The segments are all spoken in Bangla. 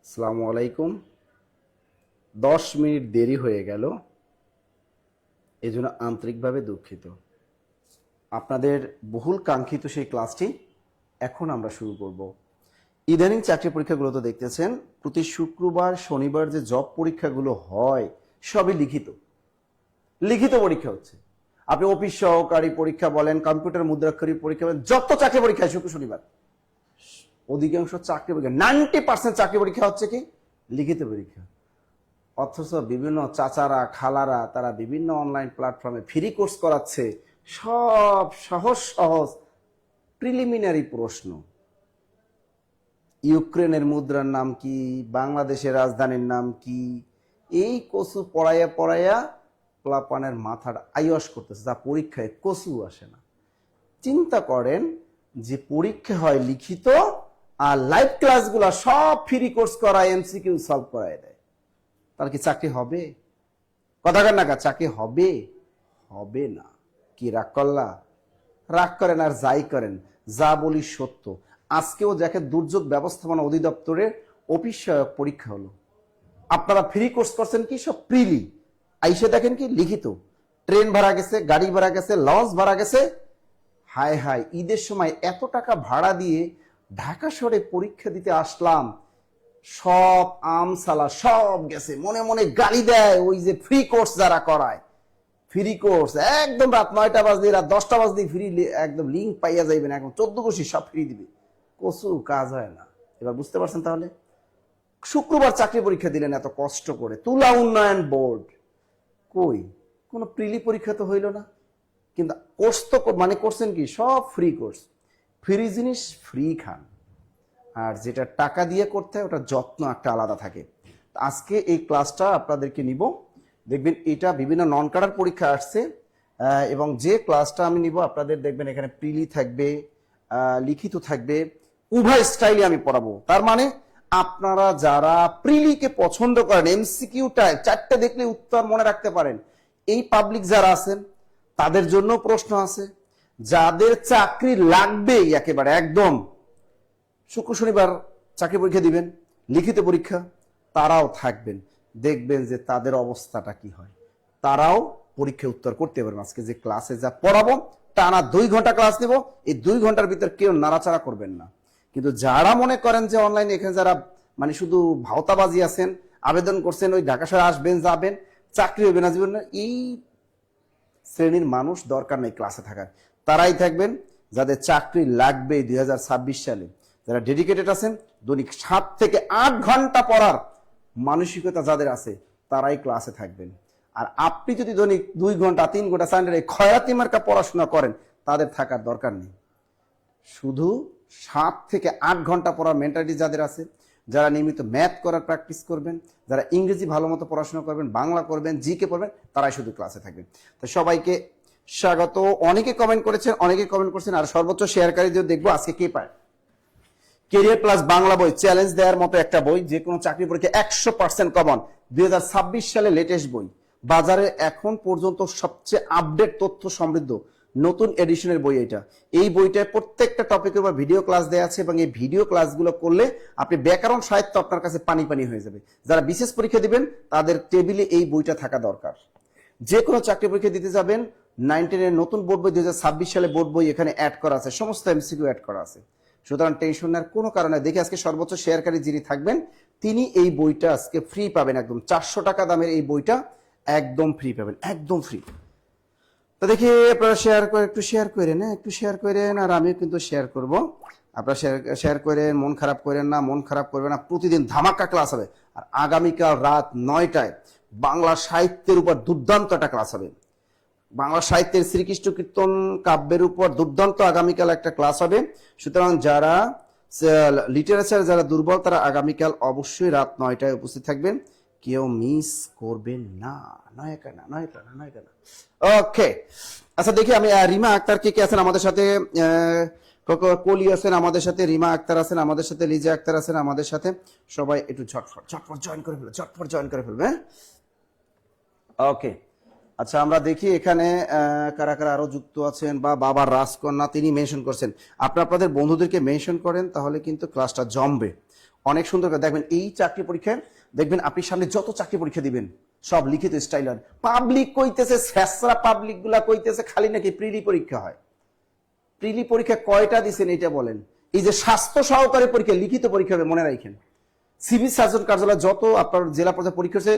আসসালামু আলাইকুম। 10 মিনিট দেরি হয়ে গেল, এজন্য আন্তরিকভাবে দুঃখিত। আপনাদের বহুল কাঙ্ক্ষিত সেই ক্লাসটি এখন আমরা শুরু করব। ইদানিং চাকরি পরীক্ষাগুলো তো দেখতেছেন, প্রতি শুক্রবার শনিবার যে জব পরীক্ষাগুলো হয় সবই লিখিত লিখিত পরীক্ষা হচ্ছে। আপনি অফিস সহকারী পরীক্ষা বলেন, কম্পিউটার মুদ্রাক্ষরী পরীক্ষা বলেন, যত চাকরি পরীক্ষা হয় শুক্র শনিবার অধিকাংশ চাকরি পরীক্ষা 90% চাকরি পরীক্ষা হচ্ছে কি লিখিত পরীক্ষা। অথচ বিভিন্ন চাচারা খালারা তারা বিভিন্ন অনলাইন প্ল্যাটফর্মে ফ্রি কোর্স করাচ্ছে, সব সহজ সহজ প্রিলিমিনারি প্রশ্ন। ইউক্রেনের মুদ্রার নাম কি, বাংলাদেশের রাজধানীর নাম কি, এই কচু পড়াইয়া পড়াইয়া প্লাপানের মাথাটা আইওয়াস করতেছে, যা পরীক্ষায় কচু আসে না। চিন্তা করেন যে পরীক্ষা হয় লিখিত আর লাইভ ক্লাসগুলা সব ফ্রি কোর্স করায়, এমসিকিউ সলভ করায় দেয়, তার কি চাকরি হবে? কথা কেন না, চাকরি হবে? হবে না। কি রাগ করলা? রাগ করেন আর যাই করেন, যা বলি সত্য। আজকেও দেখেন দুর্যোগ ব্যবস্থাপনা অধিদপ্তরের অফিস সহায়ক পরীক্ষা হলো। আপনারা ফ্রি কোর্স করছেন কি সব প্রিলি, আইসে দেখেন কি লিখিত। ট্রেন ভাড়া গেছে, গাড়ি ভাড়া গেছে, লঞ্চ ভাড়া গেছে। হায় হায়, ঈদের সময় এত টাকা ভাড়া দিয়ে ঢাকা শহরে পরীক্ষা দিতে আসলাম, সব আমসালা সব গেছে। মনে মনে গালি দেয় ওই যে ফ্রি কোর্স যারা করায়। ফ্রি কোর্স একদম রাত 9টা বাজলে রাত 10টা বাজলে ফ্রি, একদম লিঙ্ক পাইয়া যাইবেন, একদম 14 কোটি সব ফ্রি দিবে। কচু কাজ হয় না। এবার বুঝতে পারছেন তাহলে? শুক্রবার চাকরি পরীক্ষা দিলেন এত কষ্ট করে, তুলা উন্নয়ন বোর্ড কই, কোনো প্রিলি পরীক্ষা তো হইল না। কিন্তু কোর্স তো মানে করছেন কি সব ফ্রি কোর্স। ফ্রি জিনিস ফ্রি খান, আর যেটা টাকা দিয়ে করতে হয় ওটা যত্ন একটা আলাদা থাকে। আজকে এই ক্লাসটা আপনাদেরকে নিব, দেখবেন এটা বিভিন্ন নন কাটার পরীক্ষা আসছে, এবং যে ক্লাসটা আমি নিব আপনাদের দেখবেন এখানে প্রিলি থাকবে, লিখিত থাকবে, উভয় স্টাইলে আমি পড়াবো। তার মানে আপনারা যারা প্রিলিকে পছন্দ করেন, এমসিকিউটা 4টে দেখলে উত্তর মনে রাখতে পারেন, এই পাবলিক যারা আছেন তাদের জন্য প্রশ্ন আছে। যাদের চাকরি লাগবেই একেবারে একদম, শুক্র শনিবার চাকরি পরীক্ষা দিবেন, লিখিত পরীক্ষা, তারাও থাকবেন। দেখবেন যে তাদের অবস্থাটা কি হয়, তারাও পরীক্ষা উত্তর করতে পারবেন। আজকে যে ক্লাসে যা পড়াবো, টানা 2 ঘন্টা ক্লাস নেব, এই 2 ঘন্টার ভিতর কেউ নাড়াচাড়া করবেন না। কিন্তু যারা মনে করেন যে অনলাইনে এখানে যারা মানে শুধু ভাওতাবাজি আছেন, আবেদন করছেন, ওই ঢাকা শহরে আসবেন যাবেন, চাকরি হবে না জীবন না, এই শ্রেণীর মানুষ দরকার নেই ক্লাসে থাকার। তারাই থাকবেন যাদের চাকরি লাগবে 2026 সালে, যারা ডেডিকেটেড আছেন, দৈনিক 7 থেকে 8 ঘন্টা পড়ার মানসিকতা যাদের আছে, তারাই ক্লাসে থাকবেন। আর আপনি যদি দৈনিক 2 ঘন্টা 3 ঘন্টা সানডে খয়াতি মার্কা পড়াশোনা করেন, তাদের থাকার দরকার নেই। শুধু 7 থেকে 8 ঘন্টা পড়ার মেন্টালিটি যাদের আছে, যারা নিয়মিত ম্যাথ করার প্র্যাকটিস করবেন, যারা ইংরেজি ভালো মতো পড়াশোনা করবেন, বাংলা করবেন, জিকে পড়বেন, তারাই শুধু ক্লাসে থাকবেন। তো সবাইকে স্বাগত। অনেকে কমেন্ট করেছেন, অনেকে কমেন্ট করছেন, আর সর্বোচ্চ শেয়ারকারীদের দেখবো আজকে কে পায়। কেরিয়ার প্লাস বাংলা বই চ্যালেঞ্জ দেওয়ার মতো একটা বই, যে কোনো চাকরি পরীক্ষা 100% কমন, 2026 সালে লেটেস্ট বই, বাজারে এখন পর্যন্ত সবচেয়ে আপডেট তথ্য সমৃদ্ধ নতুন এডিশনের বই এটা। এই বইটায় প্রত্যেকটা টপিকের উপর ভিডিও ক্লাস দেওয়া আছে, এবং এই ভিডিও ক্লাসগুলো করলে আপনি ব্যাকরণ সাহিত্য আপনার কাছে পানি পানি হয়ে যাবে। যারা বিশেষ পরীক্ষা দিবেন তাদের টেবিলে এই বইটা থাকা দরকার। যে কোনো চাকরি পরীক্ষা দিতে যাবেন, 9-10 নতুন বোর্ড বই 2026 সালে বোর্ড বই এখানে অ্যাড করা আছে, সমস্ত এমসিকিউ অ্যাড করা আছে। সুতরাং টেনশন নেওয়ার কোনো কারণে। দেখি আজকে সর্বোচ্চ শেয়ারকারী যিনি থাকবেন তিনি এই বইটা আজকে ফ্রি পাবেন, একদম 400 টাকা দামের এই বইটা একদম ফ্রি পাবেন, একদম ফ্রি। তো দেখি আপনারা শেয়ার করে, একটু শেয়ার করেন, একটু শেয়ার করেন, আর আমিও কিন্তু শেয়ার করব। আপনারা শেয়ার করেন, মন খারাপ করেন না, মন খারাপ করবেন না। প্রতিদিন ধামাকা ক্লাস হবে, আর আগামীকাল রাত 9টায় বাংলা সাহিত্যের উপর দুর্দান্ত একটা ক্লাস হবে। বাংলা সাহিত্যের শ্রীকৃষ্ণ কীর্তন কাব্যের উপর দুর্দান্ত আগামীকাল একটা ক্লাস হবে। সুতরাং যারা লিটারেচার যারা দুর্বল, তারা আগামীকাল অবশ্যই রাত 9টায় উপস্থিত থাকবেন, কেউ মিস করবেন না। নয় কেনা। ওকে, আচ্ছা দেখি আমি রিমা আক্তার কে কে আছেন আমাদের সাথে। কলি আছেন আমাদের সাথে, রিমা আক্তার আছেন আমাদের সাথে, লিজা আক্তার আছেন আমাদের সাথে। সবাই একটু ঝটফট জয়েন করে ফেলবে, ঝটফট জয়েন করে ফেলবে। ওকে, আচ্ছা, আমরা দেখি এখানে কারা কারা আরো যুক্ত আছেন, বা বাবার রাজকন্যা তিনি মেনশন করছেন। আপনাদের বন্ধুদেরকে মেনশন করেন, তাহলে কিন্তু ক্লাসটা জমবে অনেক সুন্দর করে। দেখবেন এই চাকরি পরীক্ষায় দেখবেন আপনি সামনে যত চাকরি পরীক্ষা দিবেন সব লিখিত স্টাইলার। পাবলিক কইতেছে, স্যাসরা পাবলিক গুলা কইতেছে খালি নাকি প্রিলি পরীক্ষা হয়। প্রিলি পরীক্ষা কয়টা দিচ্ছেন এটা বলেন? এই যে স্বাস্থ্য সহকারী পরীক্ষা লিখিত পরীক্ষা হবে, মনে রাখেন। সিভিল সার্জন কার্যালয় যত আপনার জেলা পর্যায়ে পরীক্ষা হচ্ছে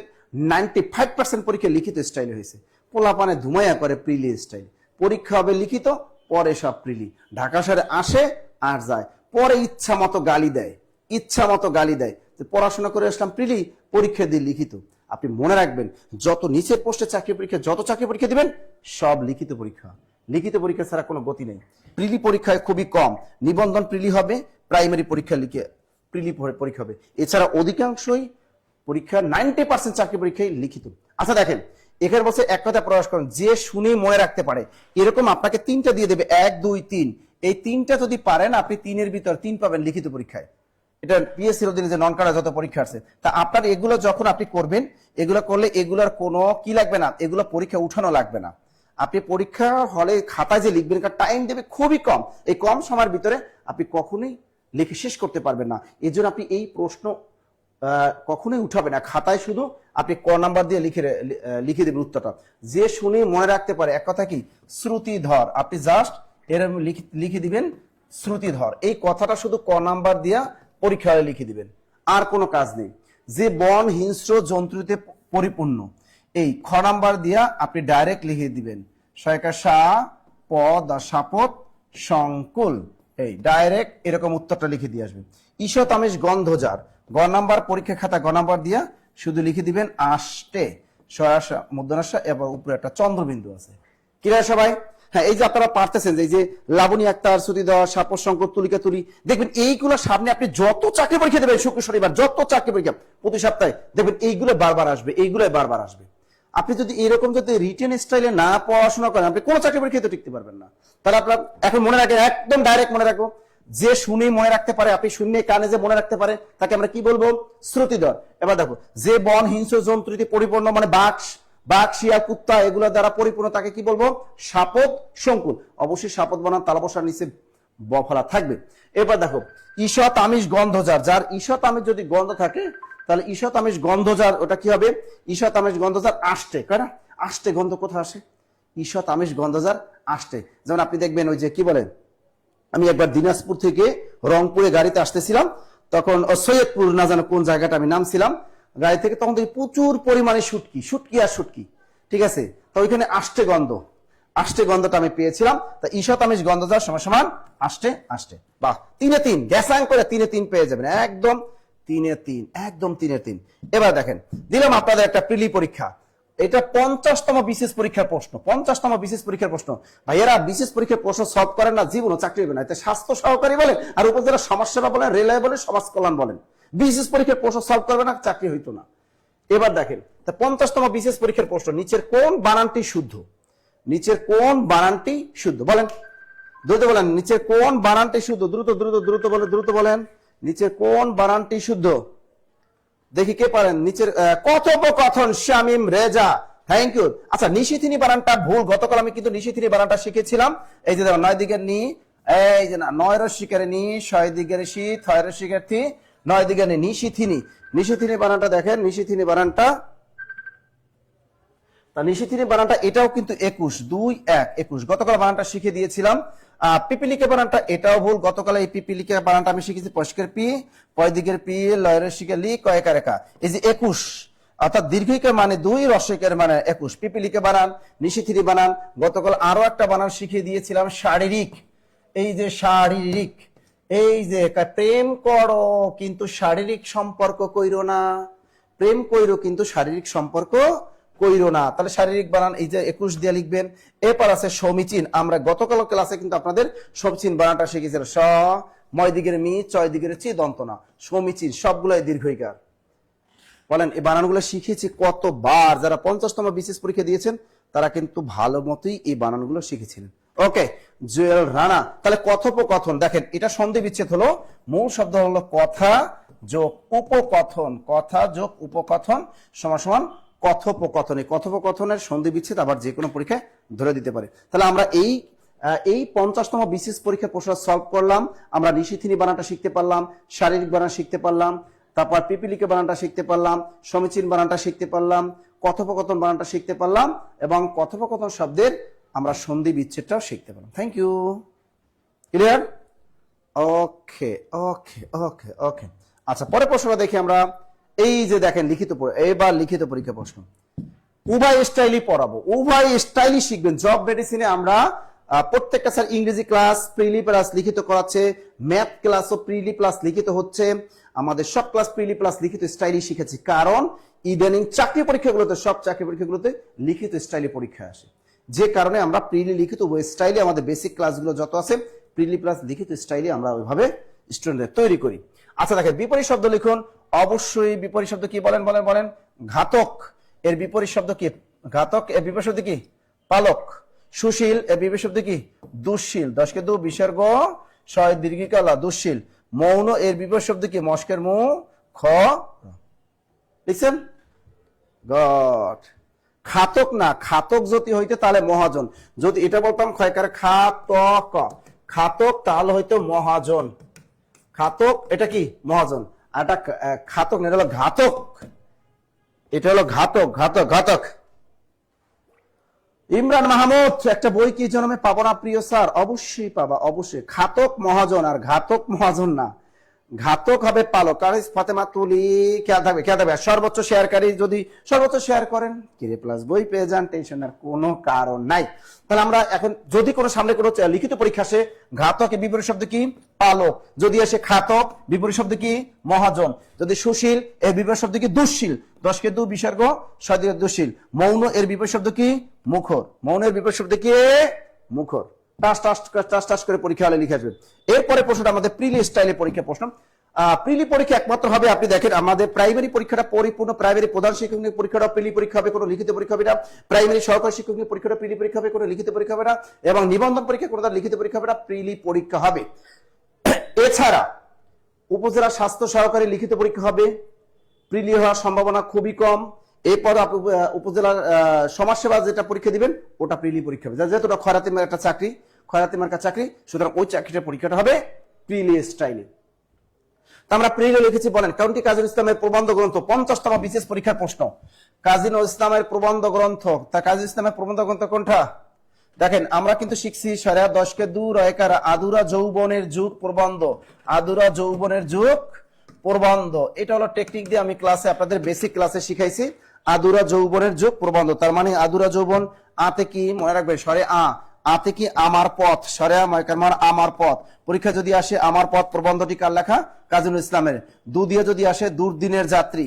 95% পরীক্ষা লিখিত স্টাইলে হয়েছে। পোলাপানে ধুমাইয়া করে প্রিলি স্টাইল। পরীক্ষা হবে লিখিত, পরে সব প্রিলি। ঢাকা শহরে আসে আর যায়, পরে ইচ্ছা মতো গালি দেয়, ইচ্ছা মতো গালি দেয়। পড়াশোনা করে আসলাম প্রিলি, পরীক্ষা দিয়ে লিখিত। আপনি মনে রাখবেন, যত নিচের পোস্টে চাকরি পরীক্ষা, যত চাকরি পরীক্ষা দিবেন সব লিখিত পরীক্ষা। লিখিত পরীক্ষা ছাড়া কোনো গতি নেই। প্রিলি পরীক্ষায় খুবই কম, নিবন্ধন প্রিলি হবে, প্রাইমারি পরীক্ষা লিখে প্রিলি পরীক্ষা হবে। এছাড়া অধিকাংশই পরীক্ষা 90% চাকরি পরীক্ষায় লিখিত। আচ্ছা দেখেন, এখানে বলছে এক কথা প্রকাশ করেন, যে শুনে মনে রাখতে পারে। এরকম আপনাকে 3টা দিয়ে দেবে, 1 2 3। এই 3টা যদি পারেন আপনি 3-এর ভিতর 3 পাবেন লিখিত পরীক্ষায়। এটা পিএসসির অধীনে যে নন কারা যত পরীক্ষা আছে, তা আপনার এগুলো যখন আপনি করবেন, এগুলো করলে এগুলোর কোনো কি লাগবে না, এগুলো পরীক্ষা উঠানো লাগবে না। আপনি পরীক্ষা হলে খাতায় যে লিখবেন, টাইম দেবে খুবই কম। এই কম সময়ের ভিতরে আপনি কখনোই লিখে শেষ করতে পারবেন না। এই জন্য আপনি এই প্রশ্ন কখনোই উঠাবে না খাতায়, শুধু আপনি ক নাম্বার দিয়ে লিখে দেবেন উত্তরটা। যে শুনে মনে রাখতে পারে, এক কথা কি শ্রুতিধর, আপনি জাস্ট এরকম লিখে দিবেন শ্রুতিধর। এই কথাটা শুধু ক নাম্বার দিয়া পরীক্ষা হলে লিখে দিবেন, আর কোনো কাজ নেই। যে বন হিংস্র জন্তুতে পরিপূর্ণ, এই খ নাম্বার দিয়া আপনি ডাইরেক্ট লিখে দিবেন সয়কা সা প দা সাপত সংকুল, এই ডাইরেক্ট এরকম উত্তরটা লিখে দিয়ে আসবেন। ঈশত আমিষ গন্ধজার, গ নাম্বার পরীক্ষা খাতা গ নাম্বার দিয়া শুধু লিখে দিবেন আষ্টে সয়াসা মধ্যনাসা এবং উপরে একটা চন্দ্রবিন্দু আছে। কিরা সবাই? হ্যাঁ, এই যে আপনারা পারতেছেন, এই যে লাবণী আক্তার, শ্রুতিধর, সাপর শঙ্কর, তুলিকা তুলি, দেখবেন এইগুলো সামনে আপনি যত চাকরি পরীক্ষা দেবেন, শুক্র শনিবার যত চাকরি পরীক্ষা প্রতি সপ্তাহে দেখবেন এইগুলো বারবার আসবে, এইগুলোই বারবার আসবে। আপনি যদি এরকম যদি রিটেন স্টাইলে না পড়াশোনা করেন, আপনি কোনো চাকরি পরীক্ষায় তো টিকতে পারবেন না। তাহলে আপনার এখন মনে রাখেন, একদম ডাইরেক্ট মনে রাখবো, যে শুনে মনে রাখতে পারে, আপনি শুনে কানে যে মনে রাখতে পারে, তাকে আমরা কি বলবো? শ্রুতিধর। এবার দেখো, যে বন হিংস্র জন্তুতে পরিপূর্ণ, মানে বাঘ শিয়াল কুত্তা এগুলো দ্বারা পরিপূর্ণ, তাকে কি বলবো? সাপত সংকুল। অবশ্যই সাপত বানান তালা বসার নিচে বফলা থাকবে। এবার দেখো, ঈশত আমিষ গন্ধজার, যার ঈশত আমিষ যদি গন্ধ থাকে, তাহলে ঈশত আমিষ গন্ধজার, ওটা কি হবে? ঈশত আমিষ গন্ধজার আষ্টে, কয় না? আষ্টে গন্ধ কোথায় আসে? ঈশত আমিষ গন্ধজার আষ্টে। যেমন আপনি দেখবেন ওই যে কি বলে, আমি একবার দিনাজপুর থেকে রংপুরে গাড়িতে আসতেছিলাম, তখন সৈয়দপুর না জানো কোন জায়গাটা আমি নামছিলাম গাড়ি থেকে, তখন দেখি প্রচুর পরিমাণে শুটকি আর শুটকি, ঠিক আছে? তো ওইখানে আষ্টে গন্ধটা আমি পেয়েছিলাম। তা ঈশত আমিষ গন্ধজার সমান সমান আষ্টে। বাহ, 3-এ 3 গ্যাসাং করে 3-এ 3 পেয়ে যাবেন, একদম 3-এ 3, একদম 3-এ 3। এবার দেখেন, দিলাম আপনাদের একটা প্রিলি পরীক্ষা। এটা 50তম বিশেষ পরীক্ষার প্রশ্ন, 50তম বিশেষ পরীক্ষার প্রশ্ন। ভাইয়েরা, বিশেষ পরীক্ষার প্রশ্ন সলভ করেন না, জীবনও চাকরি হবে না। এটা স্বাস্থ্য সহকারী বলেন, আর উপজেলা সমাজসেবা বলেন, রেলওয়ে বলেন, সমাজ কল্যাণ বলেন, বিশেষ পরীক্ষার প্রশ্ন সলভ করবে না, চাকরি হইতো না। এবার দেখেন, 50তম বিশেষ পরীক্ষার প্রশ্ন, নিচের কোন বানানটি শুদ্ধ? নিচের কোন বানানটি শুদ্ধ বলেন, দ্রুত বলেন। নিচের কোন বানানটি শুদ্ধ? দ্রুত বলেন, নিচের কোন বানানটি শুদ্ধ? দেখি কে পারেন। নিচের কথোপকথন, শামিম রেজা, থ্যাংক ইউ। আচ্ছা, নিশিথিনী বানানটা ভুল, গতকাল আমি কিন্তু নিশিথিনী বানানটা শিখেছিলাম। এই যে দেখো, 9 দিকের নি, এই যে না, 9 রসিকের নি, 6 দিকের শি, 6 রসিকের থি, 9 দিকের নি, নিশিথিনী বানানটা দেখেন, নিশিথিনী বানানটা, তা নিশিথিনী বানানটা এটাও কিন্তু 21, 2 1 21, গতকাল বানানটা শিখে দিয়েছিলাম। পিপিলিকা বানানটা এটাও ভুল, গতকাল এই পিপিলিকা বানানটা আমি শিখেছি, পশকের পি, পয় দিকের পি, লয়ের শিখে লি, কয়েকার রেখা। এই যে 21, অর্থাৎ দীর্ঘিকের মানে 2, রসিকের মানে 21, পিপিলিকা বানান, নিশিথিনী বানান। গতকাল আরো একটা বানান শিখিয়ে দিয়েছিলাম, শারীরিক। এই যে শারীরিক, এই যে প্রেম করো কিন্তু শারীরিক সম্পর্ক কইরো না, প্রেম কইরো কিন্তু শারীরিক সম্পর্ক কইরো না। তাহলে শারীরিক বানান এই যে 21 দিয়ে লিখবেন। এরপর আছে সমীচীন, আমরা গতকাল ক্লাসে কিন্তু আপনাদের সমীচীন বানানটা শিখেছিলাম, স, ময় দিকের মি, চয় দিকের চি, দন্ত না, সমীচীন, সবগুলাই দীর্ঘইকার। বলেন, এই বানানগুলো শিখেছি কতবার? যারা 50তম বিশেষ পরীক্ষা দিয়েছেন তারা কিন্তু ভালো মতোই এই বানানগুলো শিখেছিলেন। ওকে, জুয়েল রানা। তাহলে কথোপকথন, দেখেন এটা সন্ধি বিচ্ছেদ হলো, মূল শব্দ হলো কথা যোগ উপকথন, কথা যোগ উপকথন সমান সমান কথোপকথনে, কথোপকথনের সন্ধি বিচ্ছেদ আবার যে কোনো পরীক্ষায় ধরে দিতে পারে। তাহলে আমরা এই 50তম বিসিএস পরীক্ষার প্রশ্ন সলভ করলাম। আমরা নিশিথিনী বানানটা শিখতে পারলাম, শারীরিক বানান শিখতে পারলাম, তারপর পিপিলিকা বানানটা শিখতে পারলাম, সমীচীন বানানটা শিখতে পারলাম, কথোপকথন বানানটা শিখতে পারলাম এবং কথোপকথন শব্দের আমরা সন্ধি বিচ্ছেদটাও শিখতে পারলাম। Thank you. Clear? Okay okay okay okay. আচ্ছা, পরের প্রশ্নটা দেখি আমরা। এই যে দেখেন এবার লিখিত পরীক্ষা প্রশ্ন। উভয় স্টাইলই পড়াবো, উভয় স্টাইলই শিখবেন। জব মেডিসিনে আমরা প্রত্যেকটা স্যার ইংরেজি ক্লাস প্রিলি প্লাস লিখিত করাচ্ছে, ম্যাথ ক্লাসও প্রিলি প্লাস লিখিত হচ্ছে, আমাদের সব ক্লাস প্রিলি প্লাস লিখিত স্টাইলই শিখেছি। কারণ ইদানিং চাকরি পরীক্ষাগুলোতে, সব চাকরি পরীক্ষাগুলোতে লিখিত স্টাইলে পরীক্ষা আসে, যে কারণে আমরা প্রিলি লিখিত উভয় স্টাইলে আমাদের বেসিক ক্লাসগুলো যত আছে প্রিলি প্লাস লিখিত স্টাইলে আমরা ওইভাবে স্টুডেন্টদের তৈরি করি। আচ্ছা দেখেন, বিপরীত শব্দ লিখুন। অবশ্যই বিপরীত শব্দ কি বলেন বলেন বলেন? ঘাতক এর বিপরীত শব্দ কি? ঘাতক এর বিপরীত শব্দ কি? পালক। সুশীল এর বিপরীত শব্দ কি? দুঃশীল। 10 2 বিসর্গ শয় দীর্ঘিকালা, দুঃশীল। মৌন এর বিপরীত শব্দ কি? মস্কের মু খ। লিখছেন? গড। খাতক না, খাতক যদি হইতে তাহলে মহাজন। যদি এটা বলতাম ক্ষয়কার খাতক, খাতক তাহলে হইতো মহাজন। খাতক এটা কি? মহাজন। আর এটা খাতক না, এটা হলো ঘাতক। এটা হলো ঘাতক ঘাতক ঘাতক। ইমরান মাহমুদ, একটা বই কি জন্মে পাবো না প্রিয় স্যার? অবশ্যই পাবা, অবশ্যই। খাতক মহাজন আর ঘাতক মহাজন না, ঘাতক হবে পালক। আর ফাতেমা তুলি খেয়াল থাকবে, খেয়াল থাকবে। সর্বোচ্চ শেয়ারকারী যদি সর্বোচ্চ শেয়ার করেন কিরে প্লাস বই পেয়ে যান, টেনশনের কোনো কারণ নাই। তাহলে আমরা এখন যদি কোনো সামনে কোনো লিখিত পরীক্ষা আসে, ঘাতকের বিপরীত শব্দ কি? পালক। যদি আসে খাতক, বিপরীত শব্দ কি? মহাজন। যদি সুশীল এর বিপরীত শব্দ কি? দুঃশীল। 10 2 বিসর্গ শয় দুঃশীল। মৌন এর বিপরীত শব্দ কি? মুখর। মৌনের বিপরীত শব্দ কি? মুখর। টাস টাস টাস টাস করে পরীক্ষা হলে লিখে আসবে। এরপরে প্রশ্নটা আমাদের প্রিলি স্টাইলে পরীক্ষা প্রশ্ন। প্রিলি পরীক্ষা একমাত্র হবে, আপনি দেখেন আমাদের প্রাইমারি পরীক্ষাটা পরিপূর্ণ, প্রাইমারি প্রধান শিক্ষক নিয়ে পরীক্ষাটা প্রিলি পরীক্ষা হবে, কোনো লিখিত পরীক্ষা হবে না। প্রাইমারি সহকারী শিক্ষক নিয়ে পরীক্ষাটা প্রিলি পরীক্ষা হবে, কোনো লিখিত পরীক্ষা হবে না। এবং নিবন্ধন পরীক্ষা কোনো লিখিত পরীক্ষা হবে না, প্রিলি পরীক্ষা হবে। এছাড়া উপজেলা স্বাস্থ্য সহকারী লিখিত পরীক্ষা হবে, প্রিলি হওয়ার সম্ভাবনা খুবই কম। এরপর উপজেলার সমাজসেবা যেটা পরীক্ষা দিবেন ওটা প্রিলি পরীক্ষা হবে, যেহেতু ওটা খয়রাতি একটা চাকরি, খয়রাতি মার্কা চাকরি, সুতরাং ওই চাকরিটার পরীক্ষাটা হবে প্রিলি স্টাইলে। আমরা প্রিলি লিখেছি, বলেন কাউন্টি কাজী নজরুল ইসলামের প্রবন্ধ গ্রন্থ 50তম বিশেষ পরীক্ষার প্রশ্ন। কাজী নজরুল ইসলামের প্রবন্ধ গ্রন্থ, তা কাজী ইসলামের প্রবন্ধ গ্রন্থ কোনটা? দেখেন আমরা কিন্তু শিখছি সারা 10 2 রয়কার আদুরা যৌবনের যুগ প্রবন্ধ, আদুরা যৌবনের যুগ প্রবন্ধ। এটা হলো টেকনিক দিয়ে আমি ক্লাসে আপনাদের বেসিক ক্লাসে শিখাইছি। আদুরা যৌবনের যুগ প্রবন্ধ, তার মানে আদুরা যৌবন আতে কি মনে রাখবেন? সরে আতে কি? আমার পথ। সরে আমার পথ। পরীক্ষা যদি আসে আমার পথ প্রবন্ধটি কার লেখা? কাজী নজরুল ইসলামের। দু দিয়ে যদি আসে দুর্দিনের যাত্রী,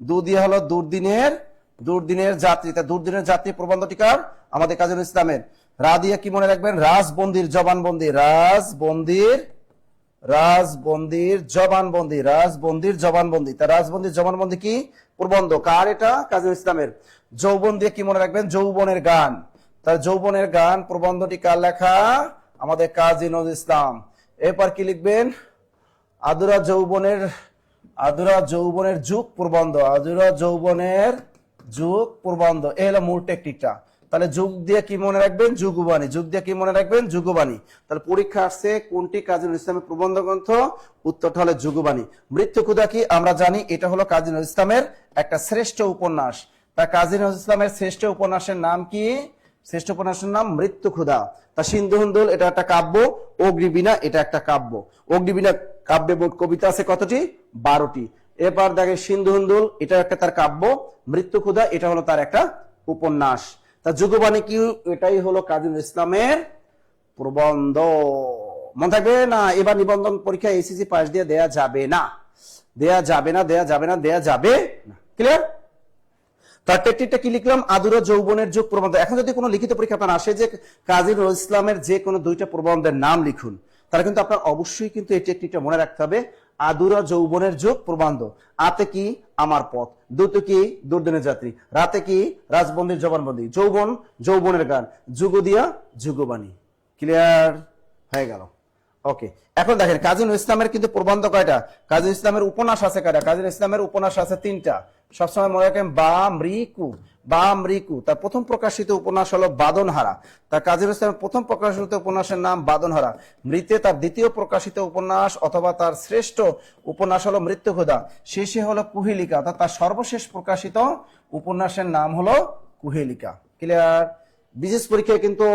দু দিয়ে হলো দুর্দিনের যাত্রী, তা দুর্দিনের যাত্রী প্রবন্ধটি কার? আমাদের কাজী নজরুল ইসলামের। রা দিয়ে কি মনে রাখবেন? রাজবন্দির জবানবন্দি, রাজবন্দির জবানবন্দি। তা রাজবন্দির জবানবন্দি কি? প্রবন্ধ। কার এটা? কাজী নজরুল ইসলামের। যৌবন দিয়ে কি মনে রাখবেন? যৌবনের গান। তার যৌবনের গান প্রবন্ধটি কার লেখা? আমাদের কাজী নজরুল ইসলাম। এরপর কি লিখবেন? আদুরা যৌবনের যুগ প্রবন্ধ, আদুরা যৌবনের যুগ প্রবন্ধ। এই হলো মূল টেকনিকটা। তাহলে যুগ দিয়ে কি মনে রাখবেন? যুগবাণী। যুগ দিয়ে কি মনে রাখবেন? যুগবাণী। তাহলে পরীক্ষা আসছে কোনটি কাজী নজরুল ইসলামের প্রবন্ধ গ্রন্থ? উত্তরটা হলো যুগবাণী। মৃত্যু ক্ষুধা কি? আমরা জানি এটা হলো কাজী নজরুল ইসলামের একটা শ্রেষ্ঠ উপন্যাস। তা কাজী নজরুল ইসলামের শ্রেষ্ঠ উপন্যাসের নাম কি? শ্রেষ্ঠ উপন্যাসের নাম মৃত্যু ক্ষুধা। তা সিন্ধুহুন্দুল এটা একটা কাব্য, অগ্নিবীণা এটা একটা কাব্য। অগ্নিবীণা কাব্যে মোট কবিতা আছে কতটি? 12টি। এবার দেখে সিন্ধুহুন্দুল এটা একটা তার কাব্য, মৃত্যু ক্ষুধা এটা হলো তার একটা উপন্যাস। তা যুগবাণী কি? এটাই হলো কাজী নজরুল ইসলামের প্রবন্ধ। মনে থাকবে না? এবার নিবন্ধন পরীক্ষা এসএসসি পাস দিয়ে দেয়া যাবে না, ক্লিয়ার? তার টেকনিকটা কি লিখলাম? আদুরা যৌবনের যুগ প্রবন্ধ। এখন যদি কোনো লিখিত পরীক্ষা আপনার আসে যে কাজী নজরুল ইসলামের যে কোনো 2টা প্রবন্ধের নাম লিখুন, তাহলে কিন্তু আপনার অবশ্যই কিন্তু এই টেকনিকটা মনে রাখতে হবে। আদুরা যৌবনের যুগ প্রবন্ধ। আতে কি? আমার পথ। দুটো কি? দুর্দিনের যাত্রী। রাতে কি? রাজবন্দির জবানবন্দি। যৌবন যৌবনের গান। যুগ দিয়া যুগবাণী। ক্লিয়ার হয়ে গেল? ওকে, এখন দেখেন কাজী নজরুল ইসলামের কিন্তু প্রবন্ধ কয়টা, কাজী নজরুল ইসলামের উপন্যাস আছে কয়টা, কাজী নজরুল ইসলামের উপন্যাস আছে 3টা। সবসময় মনে রাখেন বা মৃকু তার প্রথম প্রকাশিত উপন্যাস হলো বাদনহারা। তার কাজী নজরুল ইসলামের প্রথম প্রকাশিত উপন্যাসের নাম বাদনহারা। মৃতে তার দ্বিতীয় প্রকাশিত উপন্যাস অথবা তার শ্রেষ্ঠ উপন্যাস হলো মৃত্যুক্ষুধা। শেষে হলো কুহেলিকা, অর্থাৎ তার সর্বশেষ প্রকাশিত উপন্যাসের নাম হলো কুহেলিকা। ক্লিয়ার? বিশেষ পরীক্ষায় কিন্তু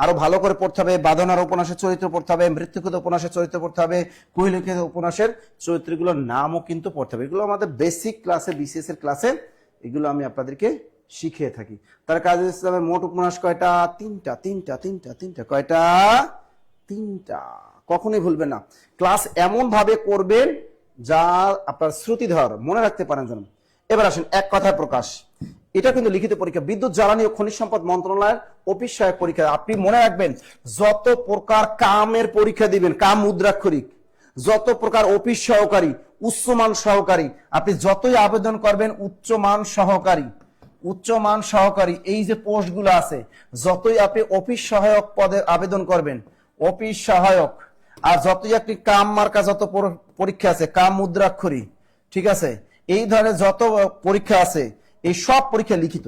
আরো ভালো করে পড়তে হবে, বাদনার উপন্যাসের চরিত্র পড়তে হবে, মৃত্যুক্ষুধ উপন্যাসের চরিত্র পড়তে হবে, কুহেলিকা উপন্যাসের চরিত্রগুলোর নামও কিন্তু পড়তে হবে। এগুলো আমাদের বেসিক ক্লাসে, বিসিএস এর ক্লাসে এগুলো আমি আপনাদেরকে শিখিয়ে থাকি। তার কাজী নজরুল ইসলামের মোট উপন্যাস কয়টা? 3টা। কয়টা? 3টা। কখনোই ভুলবেন না, ক্লাস এমন ভাবে করবেন যা আপনার শ্রুতিধর, মনে রাখতে পারেন যেন। এবার আসেন এক কথায় প্রকাশ, এটা কিন্তু লিখিত পরীক্ষা, বিদ্যুৎ জ্বালানি ও খনিজ সম্পদ মন্ত্রণালয়ের অফিস সহায়ক পরীক্ষা। আপনি মনে রাখবেন, যত প্রকার কামের পরীক্ষা দিবেন, কাম মুদ্রাক্ষরিক, যত প্রকার অফিস সহকারী, উচ্চমান সহকারী, আপনি যতই আবেদন করবেন উচ্চমান সহকারী এই যে পোস্টগুলো আছে, যতই আপনি অফিস সহায়ক পদে আবেদন করবেন, অফিস সহায়ক, আর যতই আপনি কাম মার্কা যত পরীক্ষা আছে, কাম মুদ্রাক্ষরী, ঠিক আছে, এই ধরনের যত পরীক্ষা আছে, এই সব পরীক্ষা লিখিত।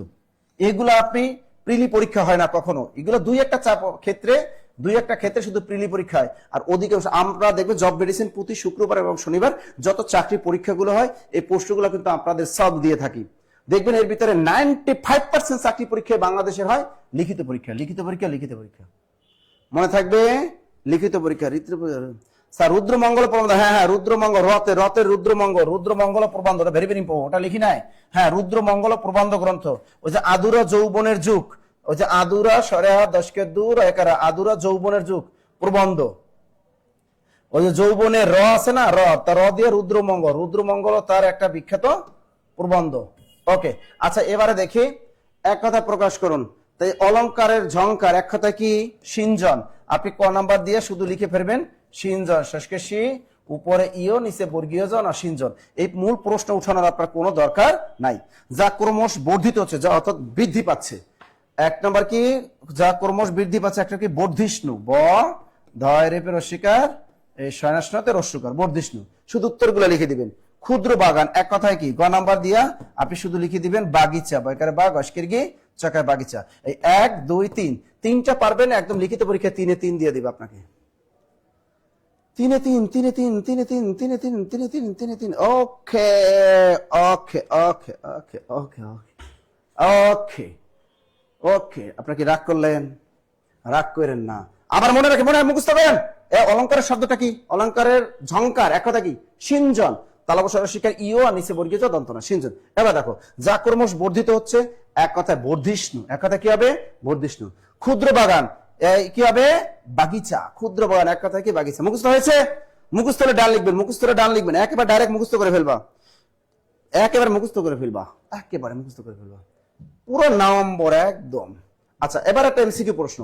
এগুলো আপনি প্রিলি পরীক্ষা হয় না কখনো, এগুলো দুই একটা ক্ষেত্রে শুধু প্রিলি পরীক্ষা হয়। আর অধিকাংশ আমরা দেখবেন জব মেডিসিন প্রতি শুক্রবার এবং শনিবার যত চাকরি পরীক্ষাগুলো হয়, এই পোস্টগুলো কিন্তু আপনাদের সব দিয়ে থাকি। দেখবেন এর ভিতরে 95% চাকরি পরীক্ষা বাংলাদেশের হয় লিখিত পরীক্ষা। মনে থাকবে, লিখিত পরীক্ষা। স্যার রুদ্রমঙ্গল প্রবন্ধ, হ্যাঁ রুদ্রমঙ্গল, রথের রুদ্রমঙ্গল প্রবন্ধ, ভেরি ভেরি ইম্পর্টেন্ট, ওটা লিখি নাই। হ্যাঁ, রুদ্রমঙ্গল প্রবন্ধ গ্রন্থ। ওই যে আদুরা যৌবনের যুগ, ওই যে আদুরা সরেহা দশকের দূর একারা, আদুরা যৌবনের যুগ প্রবন্ধ, ওই যে যৌবনের র আছে না, তার দিয়ে রুদ্রমঙ্গল তার একটা বিখ্যাত প্রবন্ধ। ওকে, আচ্ছা এবারে দেখি এক কথা প্রকাশ করুন। তাই অলংকারের ঝংকার এক কথা কি? সিঞ্জন। আপনি ক নাম্বার দিয়ে শুধু লিখে ফেলবেন সিঞ্জন, শেষকে সি, উপরে ইও, নিচে বর্গীয় জন আর সিঞ্জন। এই মূল প্রশ্ন উঠানোর আপনার কোনো দরকার নাই। যা ক্রমশ বর্ধিত হচ্ছে, যা অর্থাৎ বৃদ্ধি পাচ্ছে। এক নম্বর কি? যা ক্রমশ বৃদ্ধি পাচ্ছে, একটা কি? বর্ধিষ্ণু, ব ধয় রেপের অস্বীকার, এই শয়নাশনতে রস্যকার, বর্ধিষ্ণু। শুধু উত্তরগুলো লিখে দিবেন। ক্ষুদ্র বাগান এক কথায় কি? গ নাম্বার দিয়া আপনি শুধু লিখে দিবেন বাগিচা, বয়কারে বাগ, অস্কের গি, চকায় বাগিচা। এই 1 2 3 তিনটা পারবেন, একদম লিখিত পরীক্ষা 3 এ 3 দিয়ে দিবে আপনাকে। 3 এ 3 3 এ 3 3 এ 3 3 এ 3 3 এ 3 3 এ 3। ওকে okay okay okay okay okay ওকে। আপনারা কি রাগ করলেন? রাগ করেন না, আবার মনে রাখেন, মনে হয় মুখস্থ করেন। অলংকারের শব্দটা কি? অলংকারের ঝংকার এক কথা কি? সিঞ্জন, তালবসর শিকার ইও আর নিচে বর্গীয় দন্তনা, সিঞ্জন। এবার দেখো, যা ক্রমশ বর্ধিত হচ্ছে এক কথায় বর্ধিষ্ণু, এক কথা কি হবে? বর্ধিষ্ণু। ক্ষুদ্র বাগান কি হবে? বাগিচা। ক্ষুদ্র বাগান এক কথা কি? বাগিচা। মুখস্থ হয়েছে? মুখস্থ হলে ডান লিখবেন, মুখস্থ হলে ডান লিখবেন, একেবারে ডাইরেক্ট মুখস্থ করে ফেলবা, একেবারে মুখস্থ করে ফেলবা, পুরো নম্বর একদম। আচ্ছা এবার একটা এমসিকিউ প্রশ্ন।